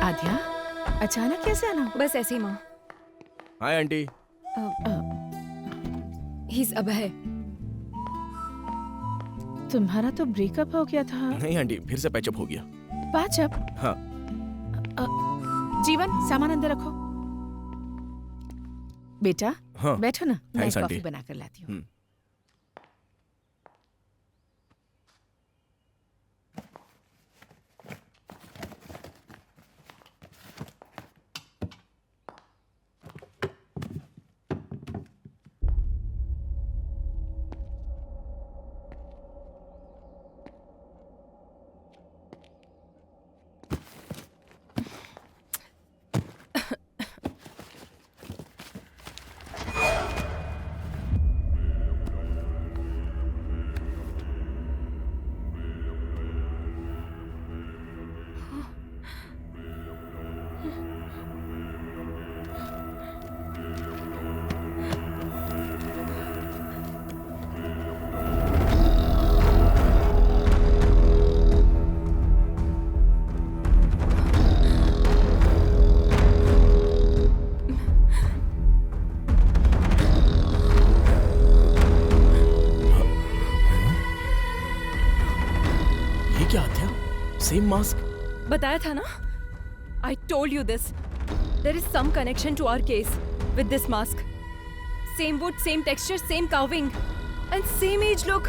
Aadhya, अचानक कैसे आना? बस ऐसे ही माँ। Hi aunty. He's अभय। तुम्हारा तो ब्रेकअप हो गया था। नहीं आंटी, फिर से पैचअप हो गया। पैचअप? हाँ। जीवन, सामान अंदर रखो। बेटा, हाँ। बैठो ना, मैं थैंक्स कॉफी आंटी। बना कर लाती हूँ। Same mask. बताया था ना? I told you this. There is some connection to our case with this mask. Same wood, same texture, same carving, and same age look.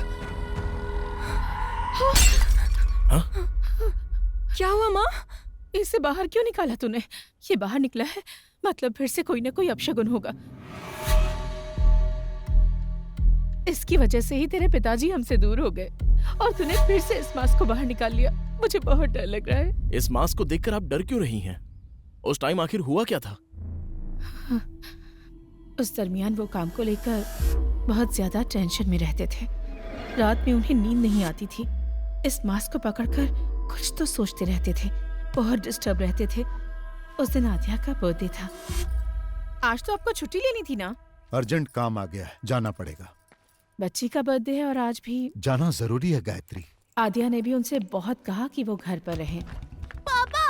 क्या हुआ माँ? इसे बाहर क्यों निकाला तूने? ये बाहर निकला है, मतलब फिर से कोई ना कोई अपशगुन होगा। इसकी वजह से ही तेरे पिताजी हमसे दूर हो गए और तूने फिर से इस मास्क को बाहर निकाल लिया। मुझे बहुत डर लग रहा है। इस मास्क को देखकर आप डर क्यों रही हैं? उस टाइम आखिर हुआ क्या था? उस दरमियान वो काम को लेकर बहुत ज्यादा टेंशन में रहते थे। रात में उन्हें नींद नहीं आती थी। इस मास्क को पकड़कर कुछ तो सोचते रहते थे, बहुत डिस्टर्ब रहते थे। उस दिन आद्या का बर्थडे था। आज तो आपको छुट्टी लेनी थी ना? अर्जेंट काम आ गया है, जाना पड़ेगा। बच्ची का बर्थडे है और आज भी जाना जरूरी है गायत्री। आद्या ने भी उनसे बहुत कहा कि वो घर पर रहें। पापा,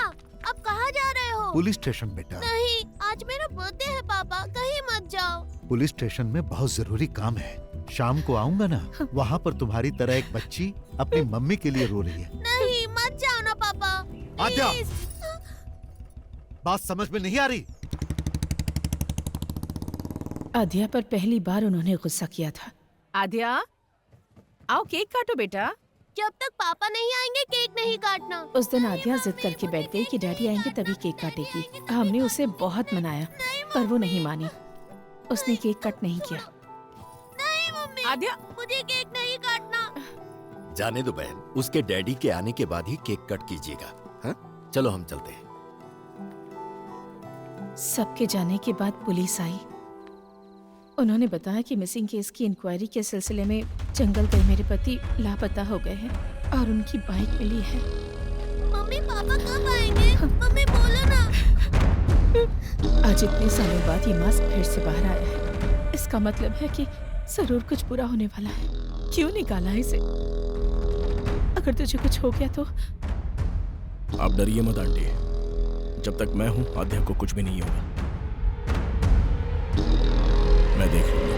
अब कहाँ जा रहे हो? पुलिस स्टेशन बेटा। नहीं, आज मेरा बर्थडे है पापा, कहीं मत जाओ। पुलिस स्टेशन में बहुत जरूरी काम है। शाम को आऊंगा ना, वहाँ पर तुम्हारी तरह एक बच्ची अपनी मम्मी के लिए रो रही है। नहीं, मत जाओ ना पापा। आद्या, बात समझ में नहीं आ रही? आद्या पर पहली बार उन्होंने गुस्सा किया था। आद्या, आओ केक काटो बेटा। जब तक पापा नहीं आएंगे केक नहीं काटना। उस दिन आद्या जिद करके बैठ गई कि डैडी आएंगे तभी केक काटेगी। हमने उसे बहुत मनाया पर वो नहीं मानी। उसने केक कट नहीं किया। नहीं मम्मी, आद्या, मुझे केक नहीं काटना। जाने दो बहन, उसके डैडी के आने के बाद ही केक कट कीजिएगा। हाँ, चलो हम चलते हैं। सबके जाने के बाद पुलिस आई। उन्होंने बताया कि मिसिंग केस की इंक्वायरी के सिलसिले में जंगल गए मेरे पति लापता हो गए हैं और उनकी बाइक मिली है। मम्मी, पापा कब आएंगे? मम्मी बोलो ना। आज इतने सालों बाद ये मास्क फिर से बाहर आया है। इसका मतलब है कि जरूर कुछ बुरा होने वाला है। क्यों निकाला है इसे? अगर तुझे कुछ हो गया तो? आप डरिए मत आंटी, जब तक मैं हूं आद्या को कुछ भी नहीं होगा। मैं देख लूंगा।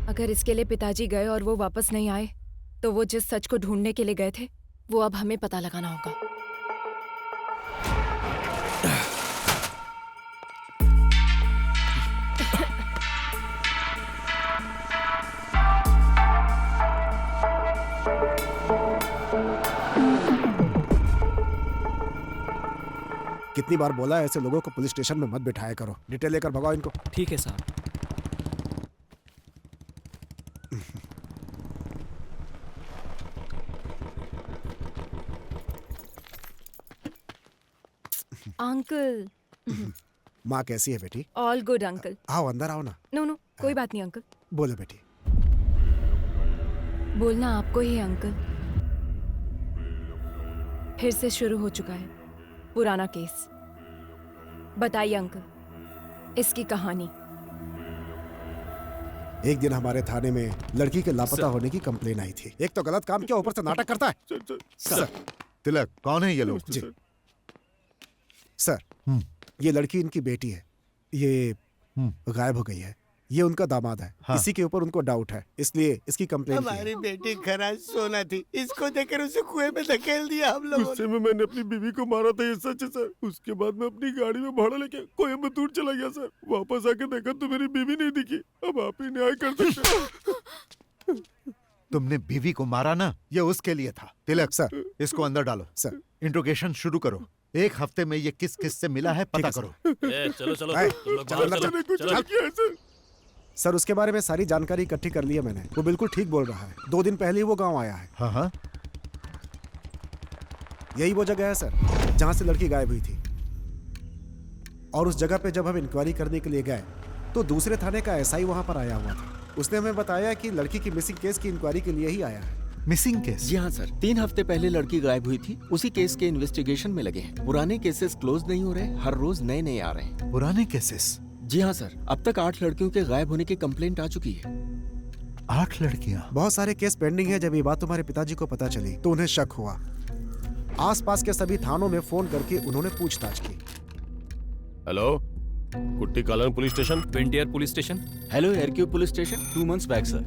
अगर इसके लिए पिताजी गए और वो वापस नहीं आए तो वो जिस सच को ढूंढने के लिए गए थे वो अब हमें पता लगाना होगा। कितनी बार बोला है ऐसे लोगों को पुलिस स्टेशन में मत बिठाया करो। डिटेल लेकर भगाओ इनको। ठीक है साहब। अंकल। माँ कैसी है बेटी? All good uncle. आओ अंदर आओ ना। नो नो कोई बात नहीं अंकल। बोलो बेटी। बोलना आपको ही है अंकल। फिर से शुरू हो चुका है पुराना केस। बताइए अंकल इसकी कहानी। एक दिन हमारे थाने में लड़की के लापता होने की कंप्लेन आई थी। एक तो गलत काम किया, ऊपर से नाटक करता है। सर तिलक कौन है ये लोग? जी सर, ये लड़की इनकी बेटी है। ये गायब हो गई है। ये उनका दामाद है। हाँ। इसी के ऊपर उनको डाउट है, इसलिए इसकी कंप्लेन की है। हमारी बेटी खराज सोना थी, इसको देखकर उसे कुएं में धकेल दिया हम लोगों गुस्से में मैंने अपनी बीवी को मारा था, ये सच है सर। उसके बाद मैं अपनी गाड़ी में भाड़ा लेके कोयम्बतूर चला गया सर। वापस आके देखा तो मेरी बीवी नहीं दिखी। अब आप ही न्याय कर सकते। तुमने बीवी को मारा ना, ये उसके लिए था। तिलक सर इसको अंदर डालो। सर इंट्रोगेशन शुरू करो। एक हफ्ते में ये किस किस से मिला है पता करो। चलो चलो सर उसके बारे में सारी जानकारी इकट्ठी कर ली है मैंने। वो बिल्कुल ठीक बोल रहा है। 2 दिन पहले ही वो गांव आया है। हाँ हाँ यही वो जगह है सर जहां से लड़की गायब हुई थी। और उस जगह पे जब हम इंक्वायरी करने के लिए गए तो दूसरे थाने का एसआई वहां पर आया हुआ था। उसने हमें बताया कि लड़की की मिसिंग केस की इंक्वायरी के लिए ही आया है। Missing case? जी हाँ सर, 3 हफ्ते पहले लड़की गायब हुई थी। उसी केस के इन्वेस्टिगेशन में लगे हैं। पुराने केसेस क्लोज नहीं हो रहे, हर रोज नए नए आ रहे हैं। पुराने केसेस? जी हाँ सर, अब तक 8 लड़कियों के गायब होने की कंप्लेंट आ चुकी है। 8 लड़कियां? बहुत सारे केस पेंडिंग है। जब ये बात तुम्हारे पिताजी को पता चली तो उन्हें शक हुआ। आसपास के सभी थानों में फोन करके उन्होंने पूछताछ की। हेलो, कुट्टी कालन पुलिस स्टेशन। ट्वेंटियर पुलिस स्टेशन। हेलो एयरक्यू police station. 2 months back sir,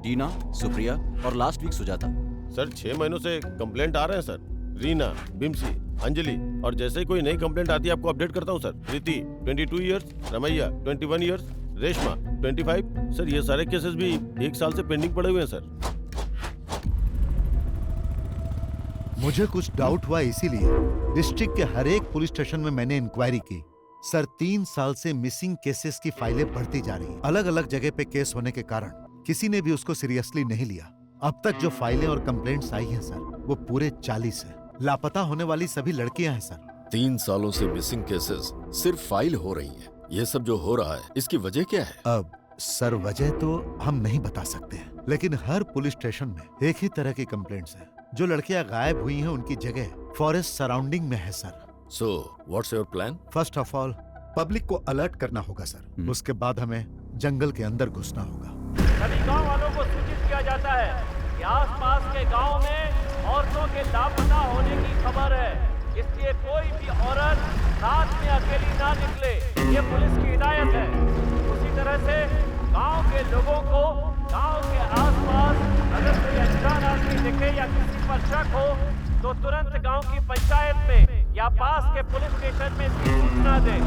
Tina, Supriya और लास्ट वीक सुजाता। सर 6 महीनों से कंप्लेंट आ रहे हैं सर। रीना, बिम्सी, अंजलि, और जैसे ही कोई नई कंप्लेंट आती है आपको अपडेट करता हूँ sir. Preeti 22 years, Ramaiah 21 years, Reshma 25। Sir ये सारे केसेस भी 1 साल से पेंडिंग पड़े हुए हैं सर। मुझे कुछ डाउट हुआ, इसीलिए डिस्ट्रिक्ट के हर एक पुलिस स्टेशन में मैंने इंक्वायरी की। सर 3 साल से मिसिंग केसेस की फाइलें बढ़ती जा रही हैं। अलग अलग जगह पे केस होने के कारण किसी ने भी उसको सीरियसली नहीं लिया। अब तक जो फाइलें और कंप्लेंट्स आई हैं सर, वो पूरे 40 है। लापता होने वाली सभी लड़कियां हैं सर। 3 सालों से मिसिंग केसेस सिर्फ फाइल हो रही हैं। ये सब जो हो रहा है, इसकी वजह क्या है? अब सर वजह तो हम नहीं बता सकते हैं, लेकिन हर पुलिस स्टेशन में एक ही तरह की कंप्लेंट्स हैं। जो लड़कियां गायब हुई हैं उनकी जगह फॉरेस्ट सराउंडिंग में है sir. So what's your plan? First of all public को अलर्ट करना होगा सर। उसके बाद हमें जंगल के अंदर घुसना होगा। सभी गांव वालों को सूचित किया जाता है कि आसपास के गांव में औरतों के लापता होने की खबर है, इसलिए कोई भी औरत रात में अकेली ना निकले, ये पुलिस की हिदायत है। उसी तरह से गांव के लोगों को गांव के आसपास अगर कोई अनजान आदमी दिखे या किसी पर शक हो तो तुरंत गांव की पंचायत में या पास के पुलिस स्टेशन में सूचना दें।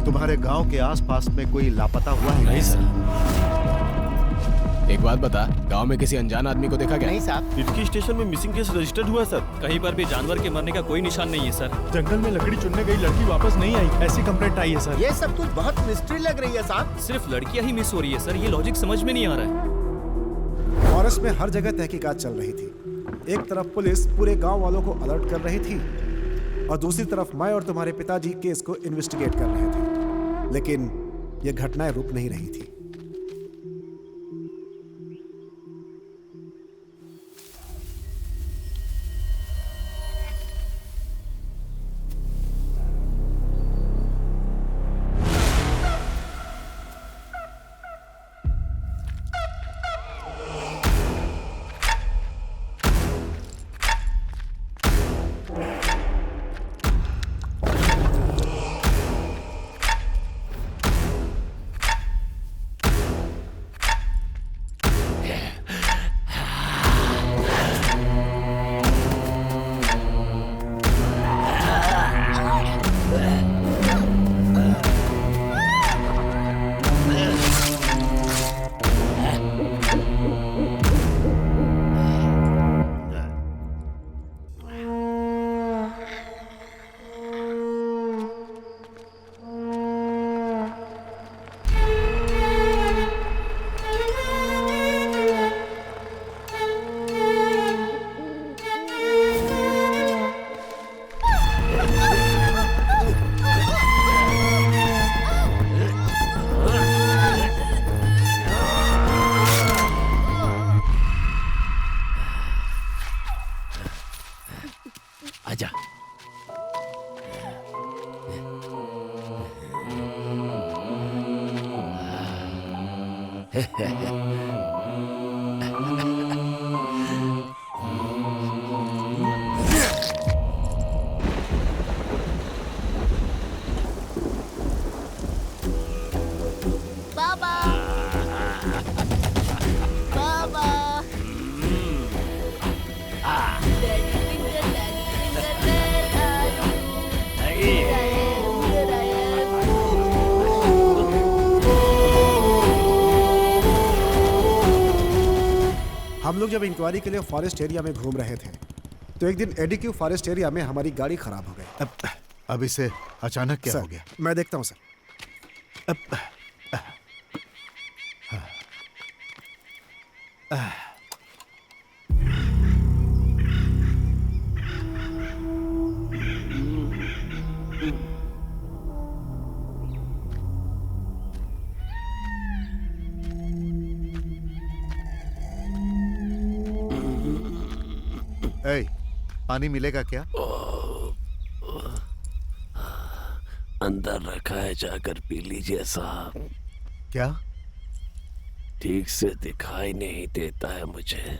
तुम्हारे गांव के आसपास में कोई लापता हुआ है? नहीं सर। एक बात बता, गांव में किसी अनजान आदमी को देखा क्या? नहीं साहब। इटकी स्टेशन में मिसिंग केस रजिस्टर्ड हुआ है सर। कहीं पर भी जानवर के मरने का कोई निशान नहीं है सर। जंगल में लकड़ी चुनने गई लड़की वापस नहीं आई, ऐसी कंप्लेंट आई है सर। ये सब कुछ बहुत मिस्ट्री लग रही है साहब। सिर्फ लड़कियां ही मिस हो रही है सर, ये लॉजिक समझ में नहीं आ रहा है। फॉरेस्ट में हर जगह तहकीकात चल रही थी। एक तरफ पुलिस पूरे गांव वालों को अलर्ट कर रही थी और दूसरी तरफ मैं और तुम्हारे पिताजी केस को इन्वेस्टिगेट कर रहे थे। लेकिन ये घटनाएं रुक नहीं रही थी। हम लोग जब इंक्वायरी के लिए फॉरेस्ट एरिया में घूम रहे थे तो एक दिन एडीक्यू फॉरेस्ट एरिया में हमारी गाड़ी खराब हो गई। अब इसे अचानक क्या हो गया? मैं देखता हूँ सर। पानी मिलेगा क्या? अंदर रखा है, जाकर पी लीजिए साहब। क्या? ठीक से दिखाई नहीं देता है मुझे।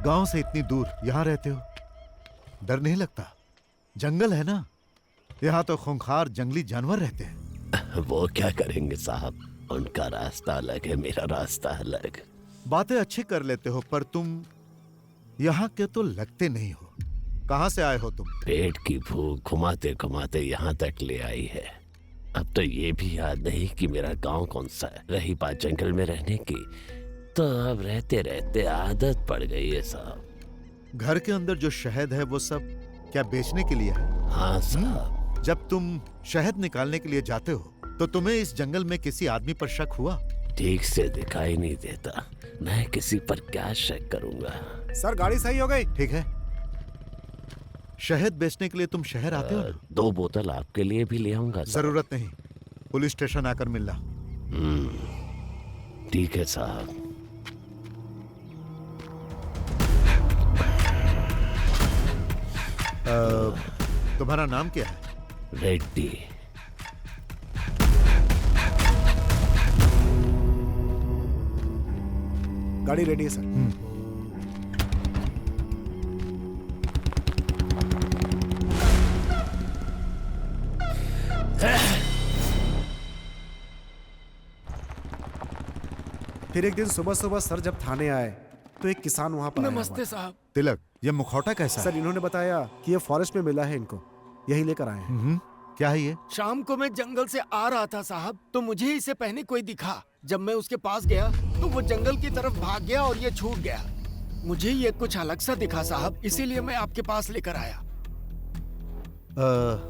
गांव से इतनी दूर यहाँ रहते हो, डर नहीं लगता? जंगल है ना, यहाँ तो खूंखार जंगली जानवर रहते हैं। वो क्या करेंगे साहब, उनका रास्ता अलग है, मेरा रास्ता अलग। बातें अच्छी कर लेते हो पर तुम यहाँ के तो लगते नहीं हो। कहाँ से आए हो तुम? पेट की भूख घुमाते घुमाते यहाँ तक ले आई है। अब तो ये भी याद नहीं कि मेरा गांव कौन सा है। रही बात जंगल में रहने की, तो अब रहते रहते आदत पड़ गई है साहब। घर के अंदर जो शहद है वो सब क्या बेचने के लिए है? हाँ साहब। जब तुम शहद निकालने के लिए जाते हो तो तुम्हें इस जंगल में किसी आदमी पर शक हुआ? ठीक से दिखाई नहीं देता, मैं किसी पर क्या शक करूंगा। सर गाड़ी सही हो गई। ठीक है, शहद बेचने के लिए तुम शहर आते हो ना? 2 बोतल आपके लिए भी ले आऊंगा। जरूरत नहीं, पुलिस स्टेशन आकर मिलना। ठीक है साहब। तुम्हारा नाम क्या है? रेड्डी। गाड़ी रेडी है सर। फिर एक दिन सुबह सुबह सर जब थाने आए तो एक किसान वहां पर नमस्ते साहब। तिलक, ये मुखौटा कैसा सर? इन्होंने बताया कि ये फॉरेस्ट में मिला है इनको। यही लेकर आए हैं। क्या है ये? शाम को मैं जंगल से आ रहा था साहब, तो मुझे इसे पहने कोई दिखा। जब मैं उसके पास गया तो वो जंगल की तरफ भाग गया और ये छूट गया। मुझे ये कुछ अलग सा दिखा साहब, इसीलिए मैं आपके पास लेकर आया।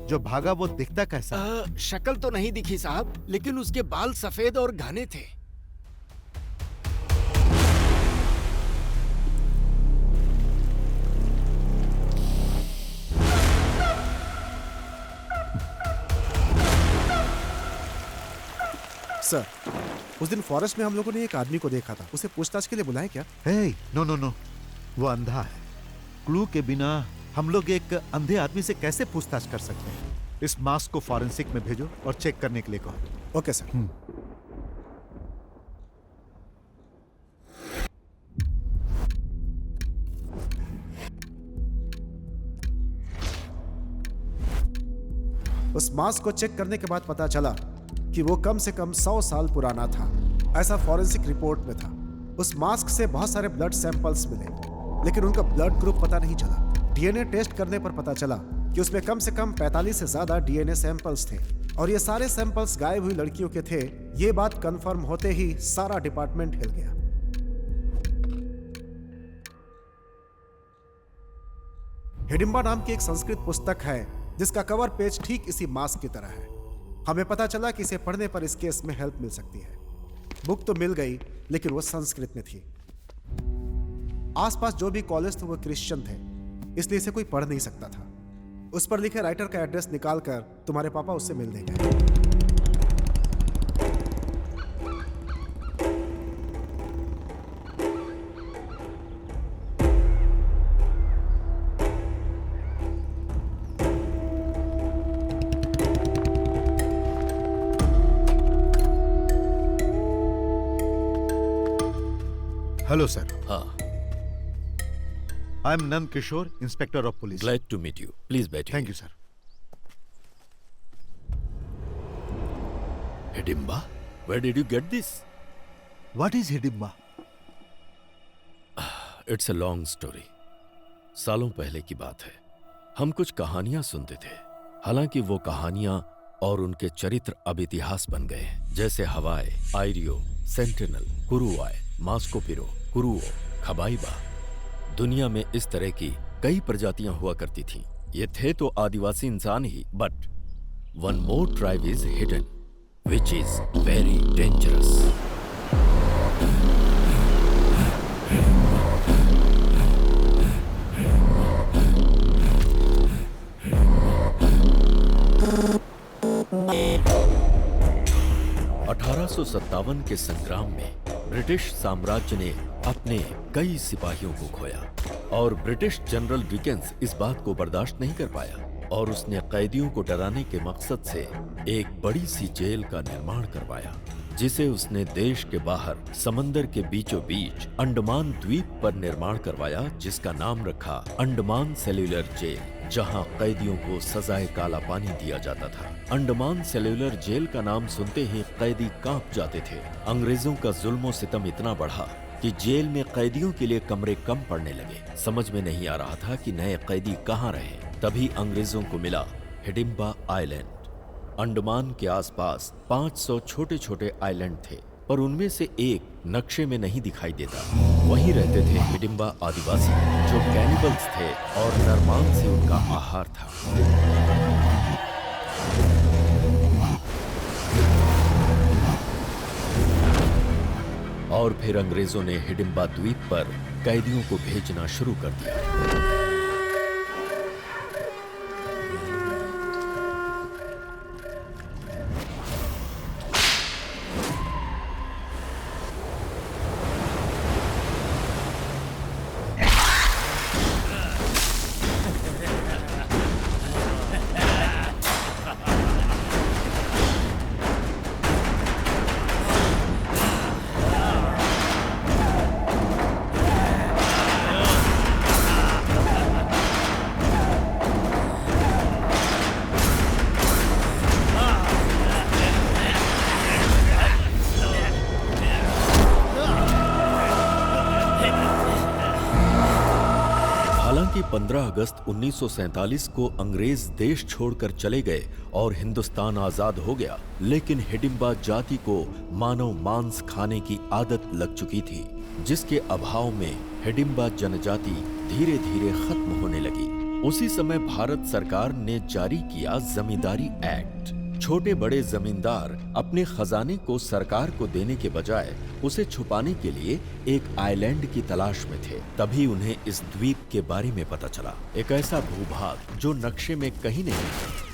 जो भागा वो दिखता कैसा? शक्ल तो नहीं दिखी साहब, लेकिन उसके बाल सफेद और घने थे। सर, उस दिन फॉरेस्ट में हम लोगों ने एक आदमी को देखा था, उसे पूछताछ के लिए बुलाएं क्या? नो, वो अंधा है। क्लू के बिना हम लोग एक अंधे आदमी से कैसे पूछताछ कर सकते हैं? इस मास्क को फॉरेंसिक में भेजो और चेक करने के लिए कहो। Okay sir. उस मास्क को चेक करने के बाद पता चला कि वो कम से कम 100 साल पुराना था, ऐसा फॉरेंसिक रिपोर्ट में था। उस मास्क से बहुत सारे ब्लड सैंपल्स मिले, लेकिन उनका ब्लड ग्रुप पता नहीं चला। डीएनए टेस्ट करने पर पता चला कि उसमें कम से कम 45 से ज्यादा डीएनए सैंपल्स थे और ये सारे सैंपल्स गायब हुई लड़कियों के थे। ये बात कंफर्म होते ही सारा डिपार्टमेंट हिल गया। हिडिंबा नाम की एक संस्कृत पुस्तक है जिसका कवर पेज ठीक इसी मास्क की तरह है। हमें पता चला कि इसे पढ़ने पर इस केस में हेल्प मिल सकती है। बुक तो मिल गई, लेकिन वो संस्कृत में थी। आसपास जो भी कॉलेज थे वो क्रिश्चियन थे, इसलिए इसे कोई पढ़ नहीं सकता था। उस पर लिखे राइटर का एड्रेस निकालकर तुम्हारे पापा उससे मिल देंगे। Hello sir. हाँ। I am Nand Kishore, inspector of police. Glad to meet you. Please बैठिए। Thank you sir. Hidimba, where did you get this? What is Hidimba? It's a long story. सालों पहले की बात है। हम कुछ कहानियां सुनते थे, हालांकि वो कहानियां और उनके चरित्र अब इतिहास बन गए हैं, जैसे हवाई, आयरियो, सेंटिनल, कुरुआय, मास्कोपिरो, कुरुओ, खबाइबा। दुनिया में इस तरह की कई प्रजातियां हुआ करती थीं। ये थे तो आदिवासी इंसान ही, but one more tribe is hidden, which is very dangerous. सत्तावन के संग्राम में ब्रिटिश साम्राज्य ने अपने कई सिपाहियों को खोया और ब्रिटिश जनरल डिकेंस इस बात को बर्दाश्त नहीं कर पाया और उसने कैदियों को डराने के मकसद से एक बड़ी सी जेल का निर्माण करवाया, जिसे उसने देश के बाहर समंदर के बीचों बीच अंडमान द्वीप पर निर्माण करवाया, जिसका नाम रखा अंडमान सेल्यूलर जेल, जहां कैदियों को सजाए काला पानी दिया जाता था। अंडमान सेल्यूलर जेल का नाम सुनते ही कैदी कांप जाते थे। अंग्रेजों का जुल्म सितम इतना बढ़ा कि जेल में कैदियों के लिए कमरे कम पड़ने लगे। समझ में नहीं आ रहा था कि नए कैदी कहाँ रहे। तभी अंग्रेजों को मिला हिडिंबा आइलैंड। अंडमान के आसपास 500 छोटे छोटे आइलैंड थे, पर उनमें से एक नक्शे में नहीं दिखाई देता। वहीं रहते थे हिडिंबा आदिवासी, जो कैनिबल्स थे और नरमान से उनका आहार था। और फिर अंग्रेजों ने हिडिंबा द्वीप पर कैदियों को भेजना शुरू कर दिया। हालांकि 15 अगस्त 1947 को अंग्रेज देश छोड़कर चले गए और हिंदुस्तान आजाद हो गया, लेकिन हिडिंबा जाति को मानव मांस खाने की आदत लग चुकी थी, जिसके अभाव में हिडिंबा जनजाति धीरे धीरे खत्म होने लगी। उसी समय भारत सरकार ने जारी किया जमींदारी एक्ट। छोटे बड़े जमींदार अपने खजाने को सरकार को देने के बजाय उसे छुपाने के लिए एक आइलैंड की तलाश में थे। तभी उन्हें इस द्वीप के बारे में पता चला, एक ऐसा भूभाग जो नक्शे में कहीं नहीं,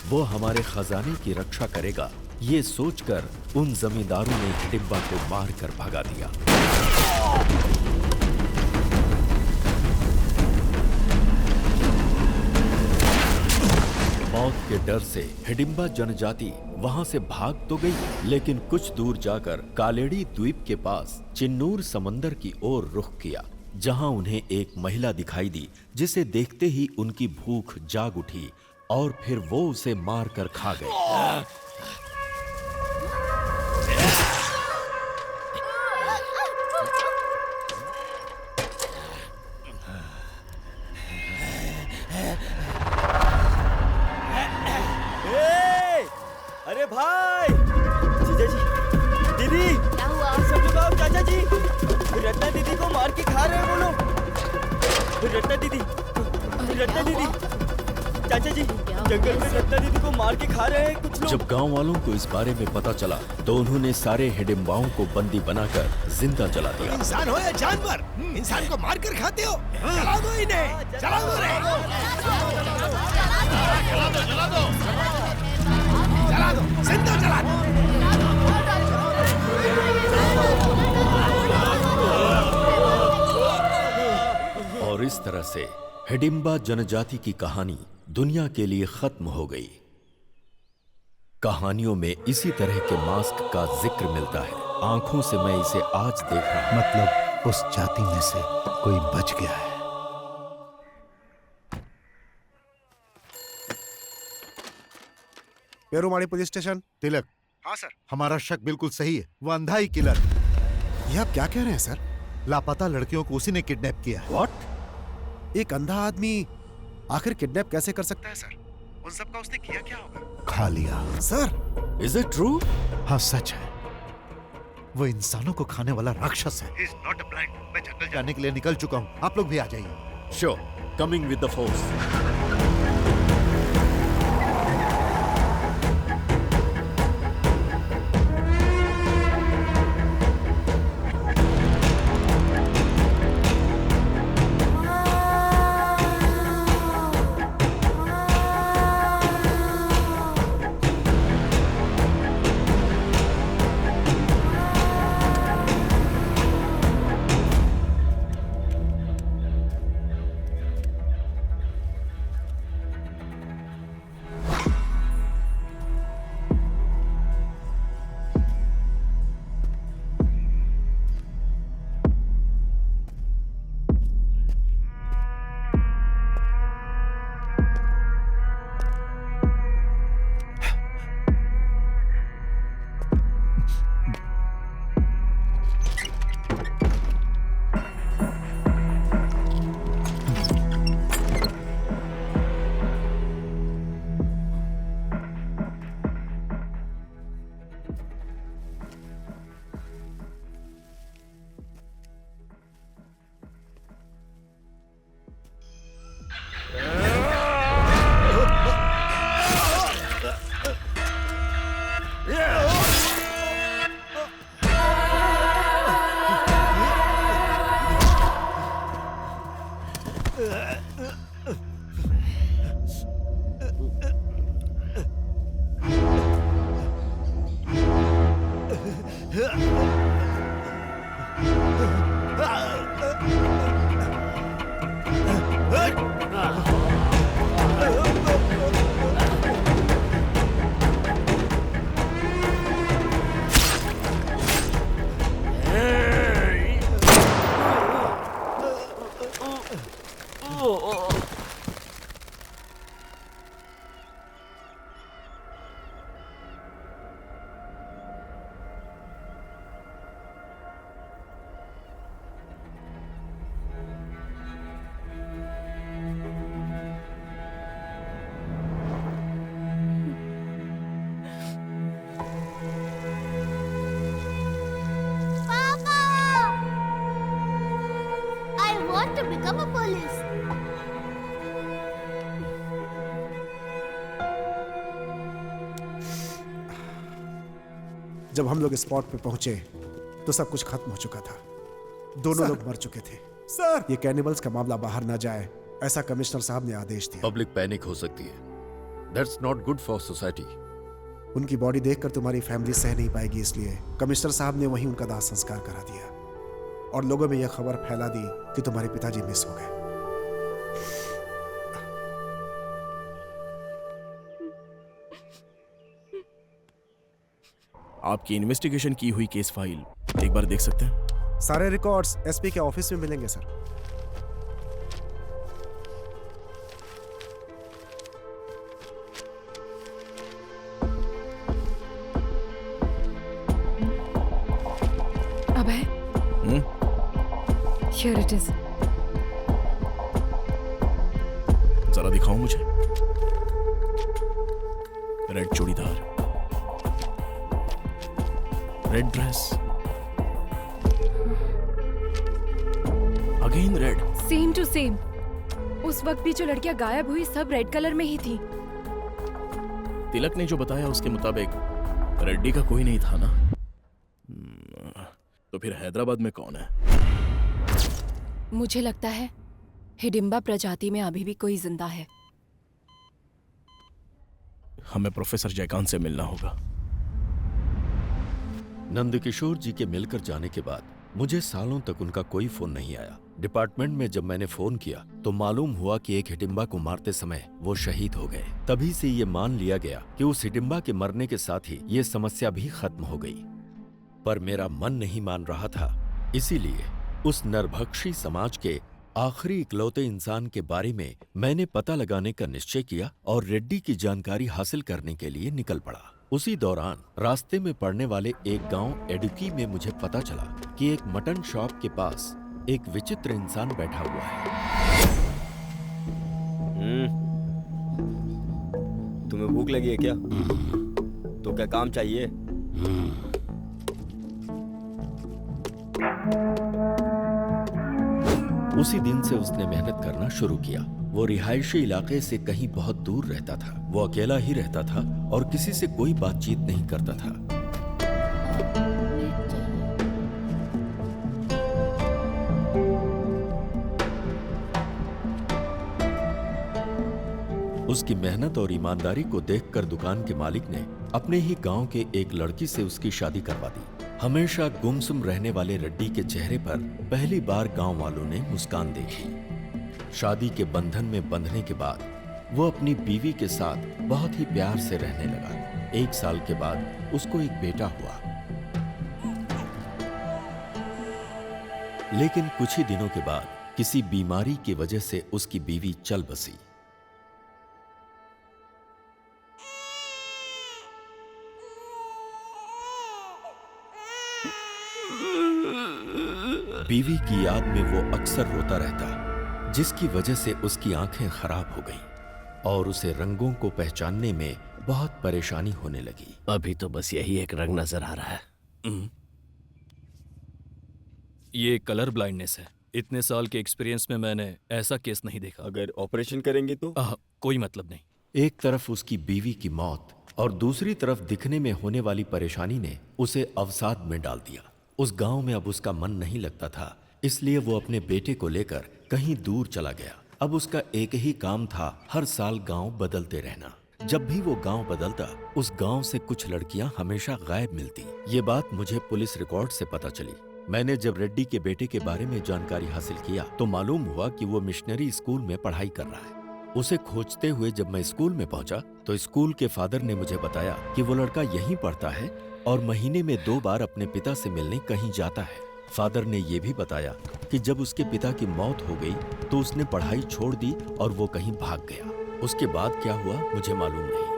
वो हमारे खजाने की रक्षा करेगा। ये सोचकर उन जमींदारों ने हिडिंबा को मारकर भगा दिया। मौत के डर से हिडिंबा जनजाति वहां से भाग तो गई, लेकिन कुछ दूर जाकर कालेड़ी द्वीप के पास चिन्नूर समंदर की ओर रुख किया, जहां उन्हें एक महिला दिखाई दी, जिसे देखते ही उनकी भूख जाग उठी और फिर वो उसे मारकर खा गए। अरे भाई, जीजा जी, दीदी, क्या हुआ? सब लोग आओ, चाचा जी, रत्ना दीदी को मार के खा रहे हैं वो लोग। रत्ना दीदी, चाचा जी, जंगल में रत्ना दीदी को मार के खा रहे हैं कुछ लोग। जब गांव वालों को इस बारे में पता चला तो उन्होंने सारे हिडिंबाओं को बंदी बनाकर जिंदा जला दिया। इंसान हो या जानवर, इंसान को मार कर खाते हो? जला दो इन्हें, जला दो रे। जला दो, जिंदा जला दो। और इस तरह से हिडिंबा जनजाति की कहानी दुनिया के लिए खत्म हो गई। कहानियों में इसी तरह के मास्क का जिक्र मिलता है। आंखों से मैं इसे आज देख रहा हूं। मतलब उस जाति में से कोई बच गया है। पेरुमाड़ी पुलिस स्टेशन। तिलक। हाँ सर। हमारा शक बिल्कुल सही है, वो अंधा ही किलर। ये आप क्या कह रहे हैं सर? लापता लड़कियों को उसी ने किडनैप किया है। व्हाट? एक अंधा आदमी आखिर किडनैप कैसे कर सकता है सर? उन सब का उसने किया क्या होगा? खा लिया। Sir, is it true? हाँ सच है, वो इंसानों को खाने वाला राक्षस है। He is not a blind. मैं जंगल जाने के लिए निकल चुका हूँ, आप लोग भी आ जाइए। Sure, coming with the force. want to become a police. जब हम लोग स्पॉट पे पहुंचे तो सब कुछ खत्म हो चुका था। दोनों लोग मर चुके थे। सर, ये कैनिबल्स का मामला बाहर ना जाए, ऐसा कमिश्नर साहब ने आदेश दिया। पब्लिक पैनिक हो सकती है। That's not good for society. उनकी बॉडी देखकर तुम्हारी फैमिली सह नहीं पाएगी, इसलिए कमिश्नर साहब ने वहीं उनका दाह संस्कार करा दिया और लोगों में यह खबर फैला दी कि तुम्हारे पिताजी मिस हो गए। आपकी इन्वेस्टिगेशन की हुई केस फाइल एक बार देख सकते हैं? सारे रिकॉर्ड्स एसपी के ऑफिस में मिलेंगे सर। अबे, here it is. जरा दिखाओ मुझे। Red churidar, red dress, again red. Same to same. उस वक्त भी जो लड़कियां गायब हुई सब रेड कलर में ही थी। तिलक ने जो बताया उसके मुताबिक रेड्डी का कोई नहीं था ना? तो फिर हैदराबाद में कौन है? मुझे लगता है हिडिंबा प्रजाति में अभी भी कोई जिंदा है। हमें प्रोफेसर जयकांत से मिलना होगा। नंदकिशोर जी के मिलकर जाने के बाद मुझे सालों तक उनका कोई फोन नहीं आया। डिपार्टमेंट में जब मैंने फोन किया तो मालूम हुआ कि एक हिडिंबा को मारते समय वो शहीद हो गए। तभी से ये मान लिया गया कि उस हिडिंबा के मरने के साथ ही ये समस्या भी खत्म हो गई। पर मेरा मन नहीं मान रहा था, इसीलिए उस नरभक्षी समाज के आखिरी इकलौते इंसान के बारे में मैंने पता लगाने का निश्चय किया और रेड्डी की जानकारी हासिल करने के लिए निकल पड़ा। उसी दौरान रास्ते में पड़ने वाले एक गांव एडुकी में मुझे पता चला कि एक मटन शॉप के पास एक विचित्र इंसान बैठा हुआ है। तुम्हें भूख लगी है क्या? तो क्या काम चाहिए? उसी दिन से उसने मेहनत करना शुरू किया। वो रिहायशी इलाके से कहीं बहुत दूर रहता था। वो अकेला ही रहता था और किसी से कोई बातचीत नहीं करता था। उसकी मेहनत और ईमानदारी को देखकर दुकान के मालिक ने अपने ही गांव के एक लड़की से उसकी शादी करवा दी। हमेशा गुमसुम रहने वाले रेड्डी के चेहरे पर पहली बार गांव वालों ने मुस्कान देखी। शादी के बंधन में बंधने के बाद वो अपनी बीवी के साथ बहुत ही प्यार से रहने लगा। 1 साल के बाद उसको एक बेटा हुआ। लेकिन कुछ ही दिनों के बाद किसी बीमारी की वजह से उसकी बीवी चल बसी। बीवी की याद में वो अक्सर रोता रहता, जिसकी वजह से उसकी आंखें खराब हो गईं और उसे रंगों को पहचानने में बहुत परेशानी होने लगी। अभी तो बस यही एक रंग नजर आ रहा है। ये कलर ब्लाइंडनेस है। इतने साल के एक्सपीरियंस में मैंने ऐसा केस नहीं देखा। अगर ऑपरेशन करेंगे तो? कोई मतलब नहीं। एक तरफ उसकी बीवी की मौत और दूसरी तरफ दिखने में होने वाली परेशानी ने उसे अवसाद में डाल दिया। उस गांव में अब उसका मन नहीं लगता था, इसलिए वो अपने बेटे को लेकर कहीं दूर चला गया। अब उसका एक ही काम था, हर साल गांव बदलते रहना। जब भी वो गांव बदलता, उस गांव से कुछ लड़कियां हमेशा गायब मिलती। ये बात मुझे पुलिस रिकॉर्ड से पता चली। मैंने जब रेड्डी के बेटे के बारे में जानकारी हासिल किया तो मालूम हुआ कि वो मिशनरी स्कूल में पढ़ाई कर रहा है। उसे खोजते हुए जब मैं स्कूल में पहुंचा तो स्कूल के फादर ने मुझे बताया कि वो लड़का यहीं पढ़ता है और महीने में 2 बार अपने पिता से मिलने कहीं जाता है। फादर ने यह भी बताया कि जब उसके पिता की मौत हो गई तो उसने पढ़ाई छोड़ दी और वो कहीं भाग गया। उसके बाद क्या हुआ मुझे मालूम नहीं।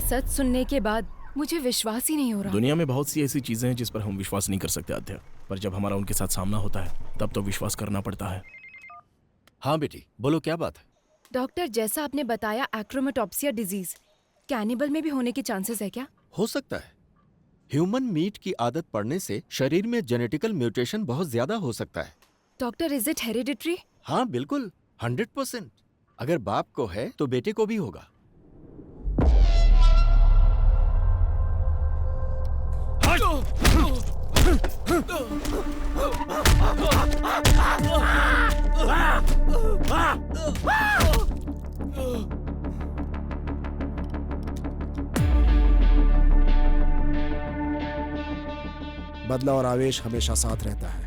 सच सुनने के बाद मुझे विश्वास ही नहीं हो रहा। दुनिया में बहुत सी ऐसी चीजें हैं जिस पर हम विश्वास नहीं कर सकते आध्या, पर जब हमारा उनके साथ सामना होता है तब तो विश्वास करना पड़ता है। हाँ बेटी, बोलो क्या बात है? डॉक्टर, जैसा आपने बताया एक्रोमेटोप्सिया डिजीज कैनिबल में भी होने के चांसेस है क्या? हो सकता है। ह्यूमन मीट की आदत पड़ने से शरीर में जेनेटिकल म्यूटेशन बहुत ज्यादा हो सकता है। Doctor, is it hereditary? हाँ बिल्कुल, 100%। अगर बाप को है तो बेटे को भी होगा। बदला और आवेश हमेशा साथ रहता है,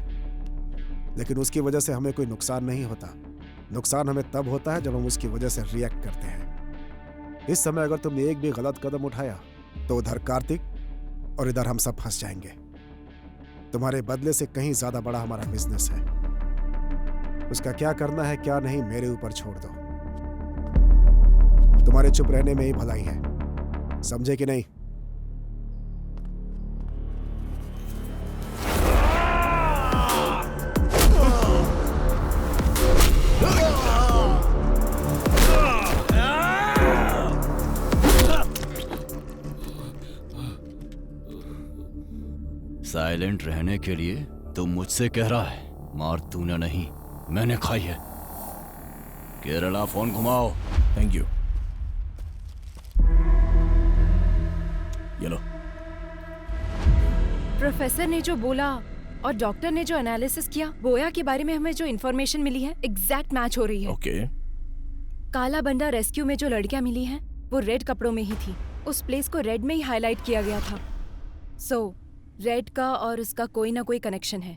लेकिन उसकी वजह से हमें कोई नुकसान नहीं होता। नुकसान हमें तब होता है जब हम उसकी वजह से रिएक्ट करते हैं। इस समय अगर तुमने एक भी गलत कदम उठाया तो उधर कार्तिक और इधर हम सब फंस जाएंगे। तुम्हारे बदले से कहीं ज्यादा बड़ा हमारा बिजनेस है। उसका क्या करना है क्या नहीं मेरे ऊपर छोड़ दो। तुम्हारे चुप रहने में ही भलाई है, समझे कि नहीं? साइलेंट रहने के लिए तू मुझसे कह रहा है, मार तूने नहीं मैंने खाई है। केरला फोन घुमाओ। Thank you. ये लो। प्रोफेसर ने जो बोला और डॉक्टर ने जो एनालिसिस किया, बोया के बारे में हमें जो इन्फॉर्मेशन मिली है एग्जैक्ट मैच हो रही है। ओके। काला बंडा रेस्क्यू में जो लड़कियां मिली हैं वो रेड कपड़ों में ही थी। उस प्लेस को रेड में ही हाईलाइट किया गया था। सो रेड का और उसका कोई ना कोई कनेक्शन है।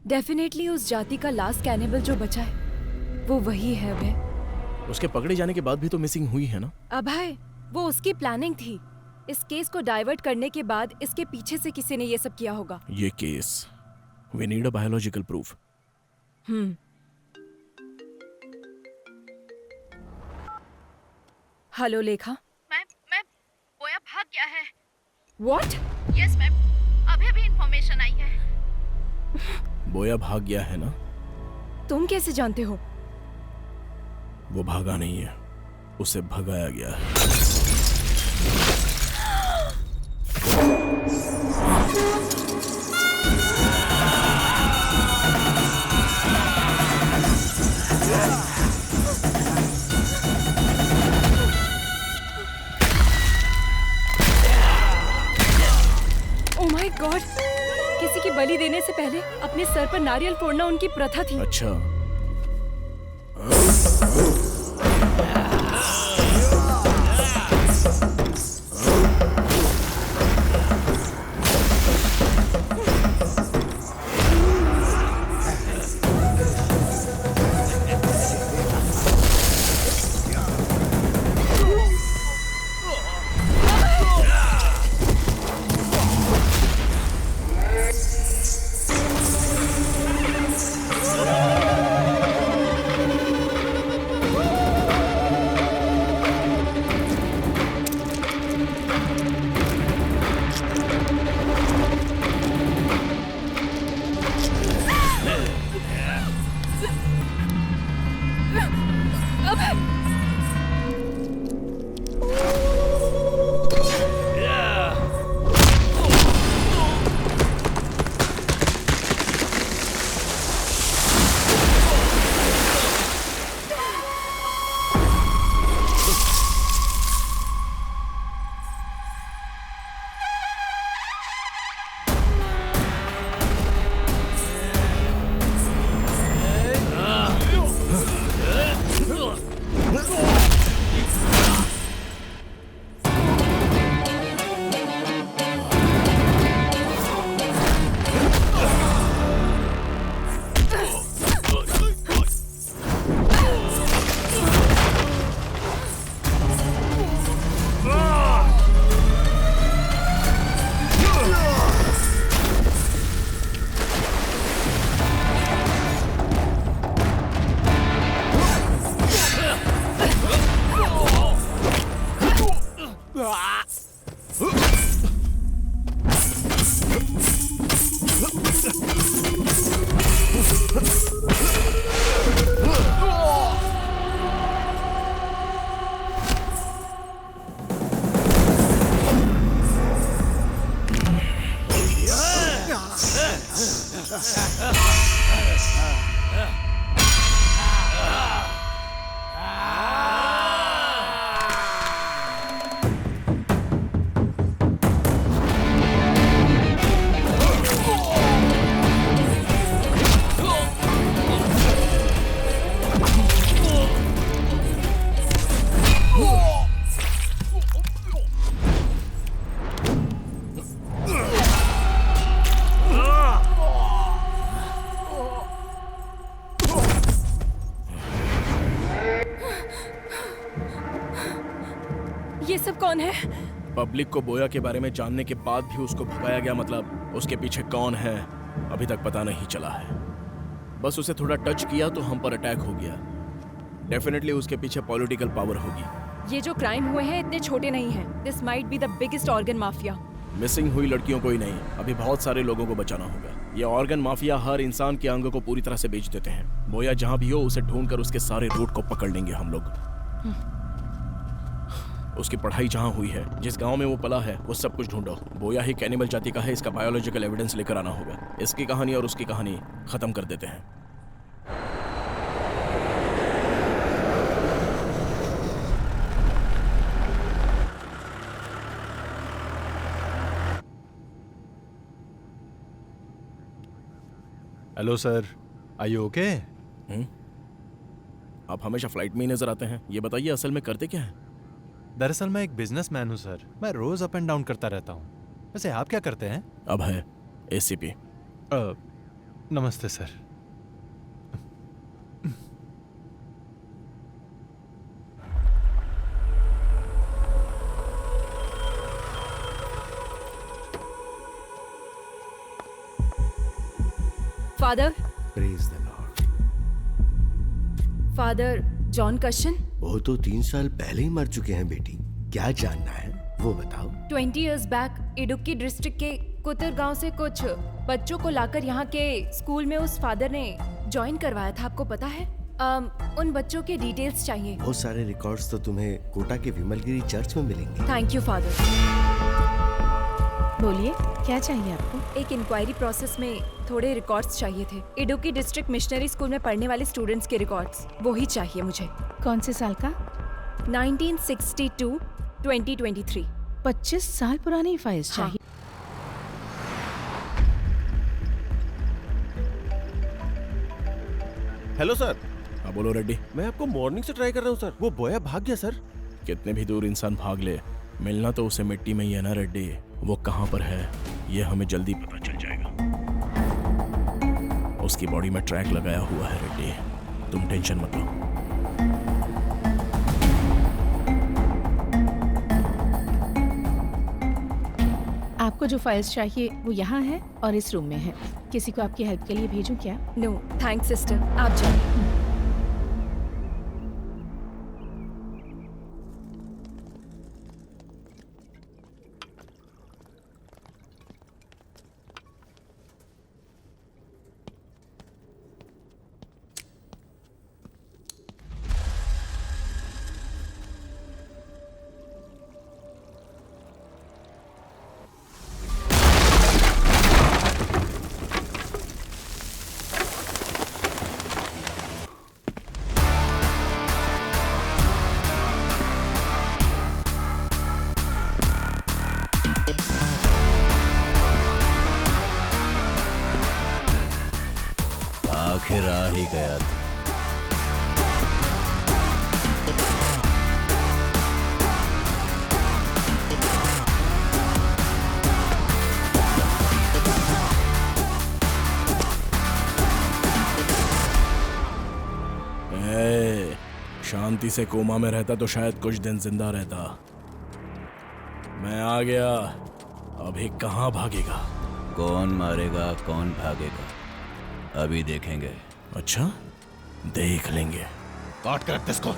डेफिनेटली उस जाति का लास्ट कैनिबल जो बचा है वो वही है अभय। उसके पकड़े जाने के बाद भी तो मिसिंग हुई है ना? अभय, वो उसकी प्लानिंग थी। इस केस को डाइवर्ट करने के बाद इसके पीछे से किसी ने ये सब किया होगा। ये case, we need a biological proof. Hello Lekha. Ma'am, Boya भाग गया है। What? यस मैम, अभी इंफॉर्मेशन आई है। बोया भाग गया है ना? तुम कैसे जानते हो? वो भागा नहीं है, उसे भगाया गया है। ओह माय गॉड! किसी की बलि देने से पहले अपने सर पर नारियल फोड़ना उनकी प्रथा थी। अच्छा। ये सब कौन है? पब्लिक को बोया के बारे में जानने के बाद भी उसको भगाया गया, मतलब उसके पीछे कौन है अभी तक पता नहीं चला है। बस उसे थोड़ा टच किया तो हम पर अटैक हो गया। डेफिनेटली उसके पीछे पॉलिटिकल पावर होगी। ये जो क्राइम हुए हैं इतने छोटे नहीं हैं। This might be the biggest organ mafia. Missing हुई लड़कियों को ही नहीं, अभी बहुत सारे लोगों को बचाना होगा। ये ऑर्गन माफिया हर इंसान के अंग को पूरी तरह से बेच देते हैं। बोया जहां भी हो उसे ढूंढकर उसके सारे रूट को पकड़ लेंगे हम लोग। उसकी पढ़ाई जहां हुई है, जिस गांव में वो पला है, वो सब कुछ ढूंढो। बोया ही कैनिबल जाति का है, इसका बायोलॉजिकल एविडेंस लेकर आना होगा। इसकी कहानी और उसकी कहानी खत्म कर देते हैं। Hello sir, are you okay? आप हमेशा फ्लाइट में ही नजर आते हैं। ये बताइए असल में करते क्या हैं? दरअसल मैं एक बिजनेसमैन हूँ सर। मैं रोज अप एंड डाउन करता रहता हूँ। वैसे आप क्या करते हैं? अब है एसीपी। नमस्ते sir. Father, praise the lord. Father John कशन। वो तो 3 साल पहले ही मर चुके हैं बेटी। क्या जानना है वो बताओ। 20 years बैक इडुक्की डिस्ट्रिक्ट के कुतर गांव से कुछ बच्चों को लाकर यहाँ के स्कूल में उस फादर ने ज्वाइन करवाया था, आपको पता है? उन बच्चों के डिटेल्स चाहिए। बहुत सारे रिकॉर्ड्स तो तुम्हें कोटा के विमलगिरी चर्च में मिलेंगे। Thank you father. बोलिए, क्या चाहिए आपको? एक इंक्वायरी प्रोसेस में थोड़े रिकॉर्ड्स चाहिए थे। इडुक्की डिस्ट्रिक्ट मिशनरी स्कूल में पढ़ने वाले स्टूडेंट्स के रिकॉर्ड्स, वो ही चाहिए मुझे। कौन से साल का? 1962 2023। 25 साल पुरानी फाइल्स चाहिए। Hello sir. हाँ बोलो रेड्डी। मैं आपको मॉर्निंग से ट्राई कर रहा हूँ सर। वो बोया भाग गया सर। कितने भी दूर इंसान भाग ले, मिलना तो उसे मिट्टी में ही है ना रेड्डी। वो कहाँ पर है ये हमें जल्दी पता चल जाएगा। उसकी बॉडी में ट्रैक लगाया हुआ है रेड्डी, तुम टेंशन मत लो। आपको जो फाइल्स चाहिए वो यहाँ है और इस रूम में है। किसी को आपकी हेल्प के लिए भेजूं क्या? नो थैंक्स सिस्टर, आप जाओ। आखिर आ ही गया था। शांति से कोमा में रहता तो शायद कुछ दिन जिंदा रहता। मैं आ गया, अभी कहाँ भागेगा? कौन मारेगा कौन भागेगा अभी देखेंगे। अच्छा, देख लेंगे। काट कर रख इसको।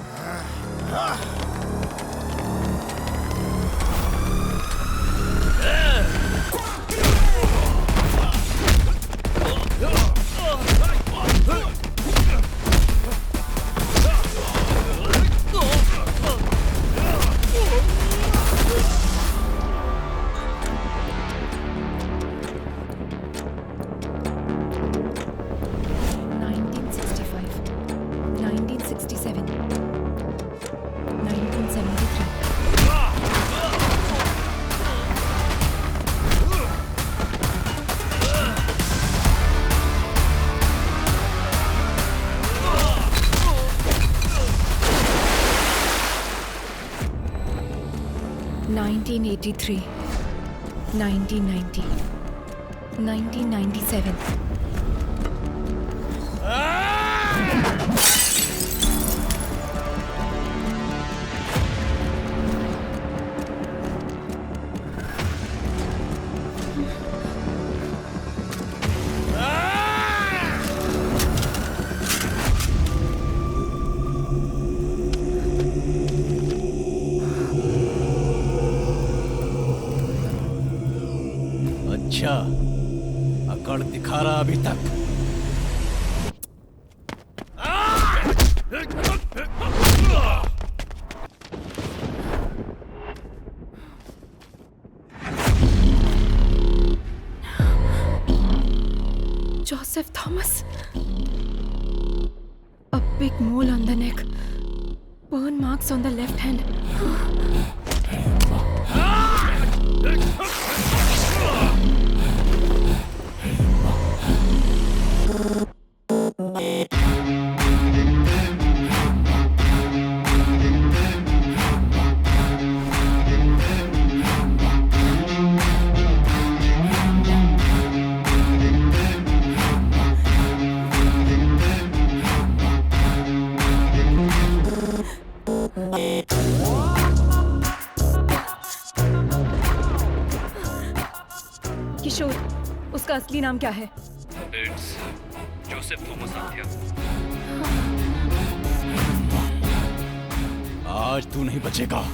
(1983, 1990, 1997. अच्छा, अकड़ दिखा रहा अभी तक। Joseph Thomas. A big mole on the neck. Burn marks on the left hand. किशोर, उसका असली नाम क्या है? It's Joseph Thomas Adya. आज तू नहीं बचेगा।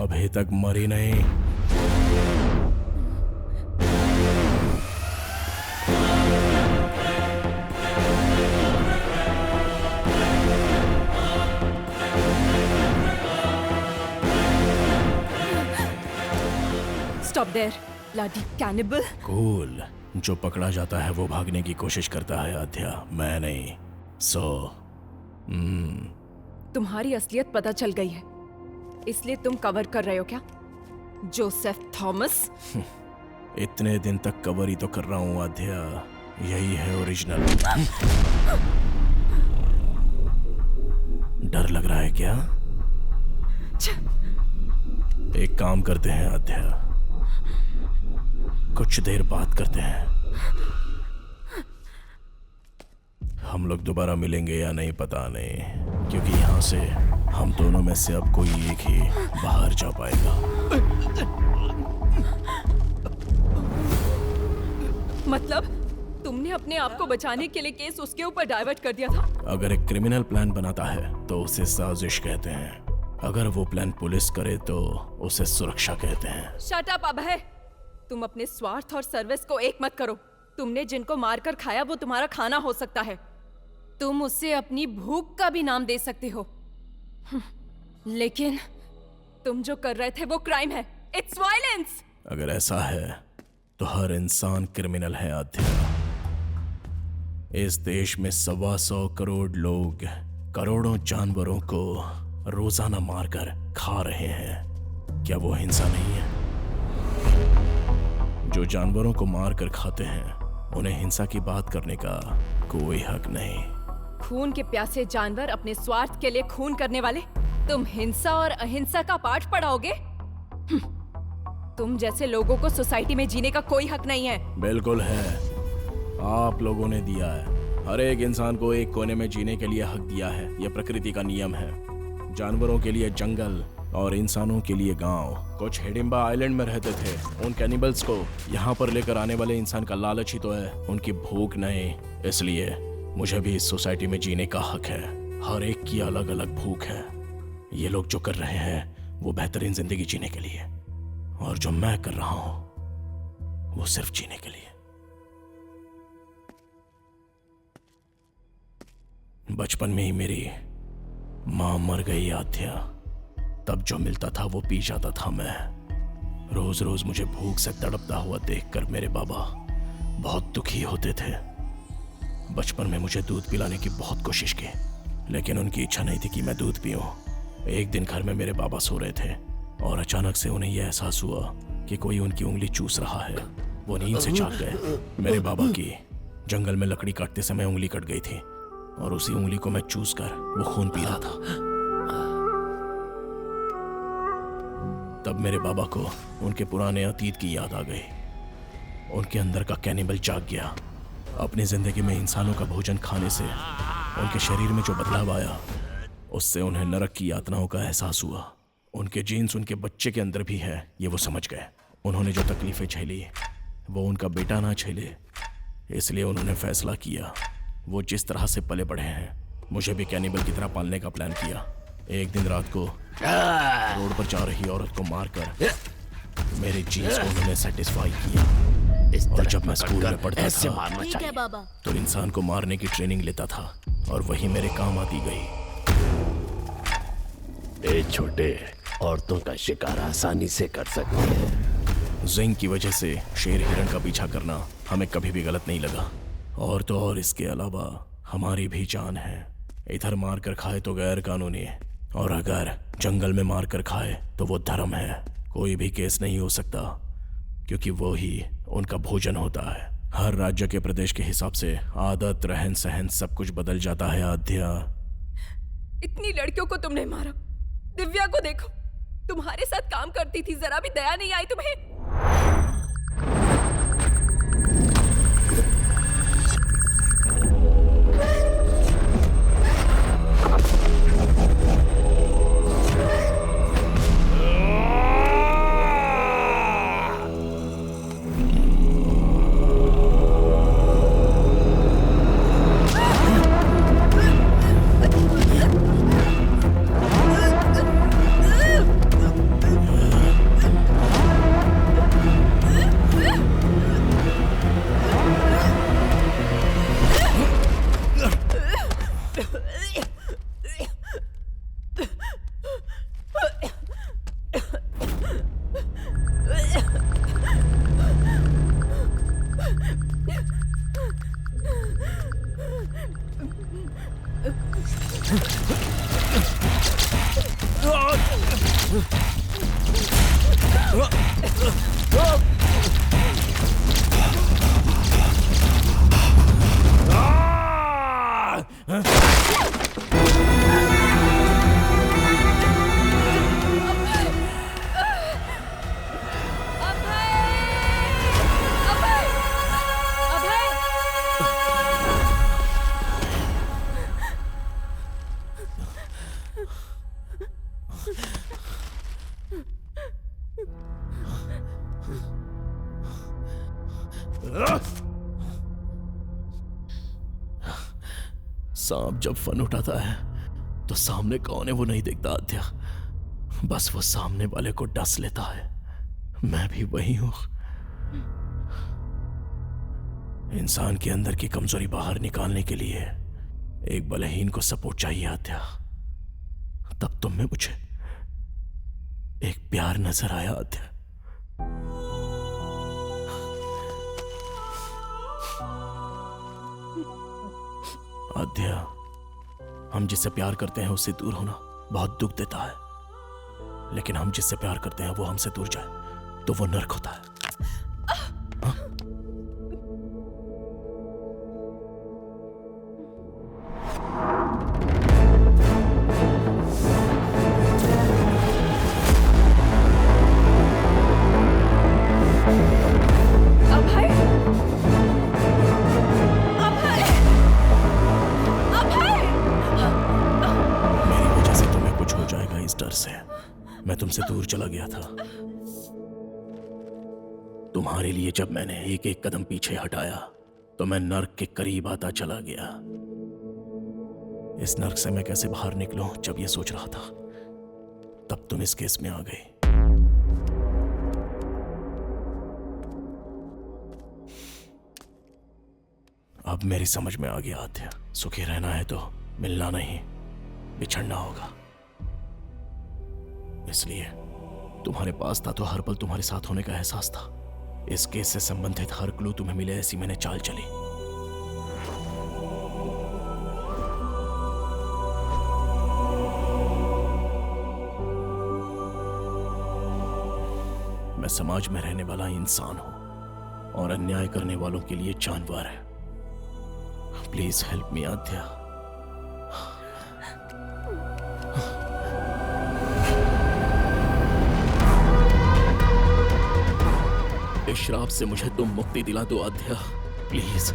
अभी तक मरी नहीं। Stop there, bloody cannibal. Cool. जो पकड़ा जाता है वो भागने की कोशिश करता है आध्या, मैं नहीं। तुम्हारी असलियत पता चल गई है, इसलिए तुम कवर कर रहे हो क्या, जोसेफ थॉमस? इतने दिन तक कवर ही तो कर रहा हूँ आध्या, यही है ओरिजिनल। डर लग रहा है क्या? एक काम करते हैं आध्या, कुछ देर बात करते हैं। हम लोग दोबारा मिलेंगे या नहीं पता नहीं, क्योंकि यहाँ से हम दोनों में से अब कोई एक ही बाहर जा पाएगा। मतलब तुमने अपने आप को बचाने के लिए केस उसके ऊपर डाइवर्ट कर दिया था? अगर एक क्रिमिनल प्लान बनाता है तो उसे साजिश कहते हैं, अगर वो प्लान पुलिस करे तो उसे सुरक्षा कहते हैं। शट अप अभय, तुम अपने स्वार्थ और सर्विस को एक मत करो। तुमने जिनको मारकर खाया वो तुम्हारा खाना हो सकता है, तुम उससे अपनी भूख का भी नाम दे सकते हो, लेकिन तुम जो कर रहे थे वो क्राइम है, इट्स वायलेंस। अगर ऐसा है तो हर इंसान क्रिमिनल है आध्या। इस देश में 125 करोड़ लोग करोड़ों जानवरों को रोजाना मारकर खा रहे हैं, क्या वो हिंसा नहीं है? जो जानवरों को मारकर खाते हैं उन्हें हिंसा की बात करने का कोई हक नहीं। खून के प्यासे जानवर अपने स्वार्थ के लिए खून करने वाले, तुम हिंसा और अहिंसा का पाठ पढ़ाओगे? तुम जैसे लोगों को सोसाइटी में जीने का कोई हक नहीं है। बिल्कुल है, आप लोगों ने दिया है। हर एक इंसान को एक कोने में जीने के लिए हक दिया है, यह प्रकृति का नियम है। जानवरों के लिए जंगल और इंसानों के लिए गांव। कुछ हिडिंबा आइलैंड में रहते थे, उन कैनिबल्स को यहाँ पर लेकर आने वाले इंसान का लालच ही तो है, उनकी भूख नहीं। इसलिए मुझे भी इस सोसाइटी में जीने का हक है। हर एक की अलग अलग भूख है। ये लोग जो कर रहे हैं वो बेहतरीन जिंदगी जीने के लिए, और जो मैं कर रहा हूं वो सिर्फ जीने के लिए। बचपन में ही मेरी मां मर गई आध्या, तब जो मिलता था वो पी जाता था मैं। रोज रोज मुझे भूख से तड़पता हुआ देखकर मेरे बाबा बहुत दुखी होते थे। बचपन में मुझे दूध पिलाने की बहुत कोशिश की, लेकिन उनकी इच्छा नहीं थी कि मैं दूध पीऊं। एक दिन घर में मेरे बाबा सो रहे थे और अचानक से उन्हें यह एहसास हुआ कि कोई उनकी उंगली चूस रहा है। वो नींद से जाग गए। मेरे बाबा की जंगल में लकड़ी काटते समय उंगली कट गई थी और उसी उंगली को मैं चूस कर वो खून पी रहा था। तब मेरे बाबा को उनके पुराने अतीत की याद आ गई। उनके अंदर का कैनिबल जाग गया। अपनी जिंदगी में इंसानों का भोजन खाने से उनके शरीर में जो बदलाव आया, उससे उन्हें नरक की यातनाओं का एहसास हुआ। उनके जीन्स उनके बच्चे के अंदर भी है, ये वो समझ गए। उन्होंने जो तकलीफें झेली वो उनका बेटा ना झेले, इसलिए उन्होंने फैसला किया। वो जिस तरह से पले बढ़े हैं, मुझे भी कैनिबल की तरह पालने का प्लान किया। एक दिन रात को रोड पर जा रही औरत को मारकर मेरे जीन्स को उन्होंने सेटिस्फाई किया। और जब मैं स्कूल में पढ़ता था ठीक है बाबा। तो इंसान को मारने की ट्रेनिंग लेता था और वही मेरे काम आती गई। ए छोटे, औरतों का शिकार आसानी से कर सकते हैं। जिंग की वजह से शेर हिरण का पीछा करना हमें कभी भी गलत नहीं लगा। और तो और इसके अलावा हमारी भी जान है। इधर मार कर खाए तो गैर कानूनी, और अगर जंगल में मार कर खाए तो वो धर्म है। कोई भी केस नहीं हो सकता, क्योंकि वो ही उनका भोजन होता है। हर राज्य के प्रदेश के हिसाब से आदत, रहन सहन सब कुछ बदल जाता है। आद्या, इतनी लड़कियों को तुमने मारा। दिव्या को देखो, तुम्हारे साथ काम करती थी, जरा भी दया नहीं आई तुम्हें? सांप जब फन उठाता है तो सामने कौन है वो नहीं दिखता आद्या, बस वो सामने वाले को डस लेता है। मैं भी वही हूं। इंसान के अंदर की कमजोरी बाहर निकालने के लिए एक बलहीन को सपोर्ट चाहिए आद्या। तब तुम में मुझे एक प्यार नजर आया आद्या। आद्या, हम जिससे प्यार करते हैं उससे दूर होना बहुत दुख देता है, लेकिन हम जिससे प्यार करते हैं वो हमसे दूर जाए तो वो नर्क होता है। मैं तुमसे दूर चला गया था। तुम्हारे लिए जब मैंने एक एक कदम पीछे हटाया तो मैं नर्क के करीब आता चला गया। इस नर्क से मैं कैसे बाहर निकलूं जब ये सोच रहा था, तब तुम इस केस में आ गई। अब मेरी समझ में आ गया आद्या, सुखी रहना है तो मिलना नहीं, बिछड़ना होगा। इसलिए तुम्हारे पास था तो हर पल तुम्हारे साथ होने का एहसास था। इस केस से संबंधित हर क्लू तुम्हें मिले, ऐसी मैंने चाल चली। मैं समाज में रहने वाला इंसान हूं और अन्याय करने वालों के लिए जानवर है। प्लीज हेल्प मी आद्या। इस श्राप से मुझे तुम मुक्ति दिला दो आद्या, प्लीज।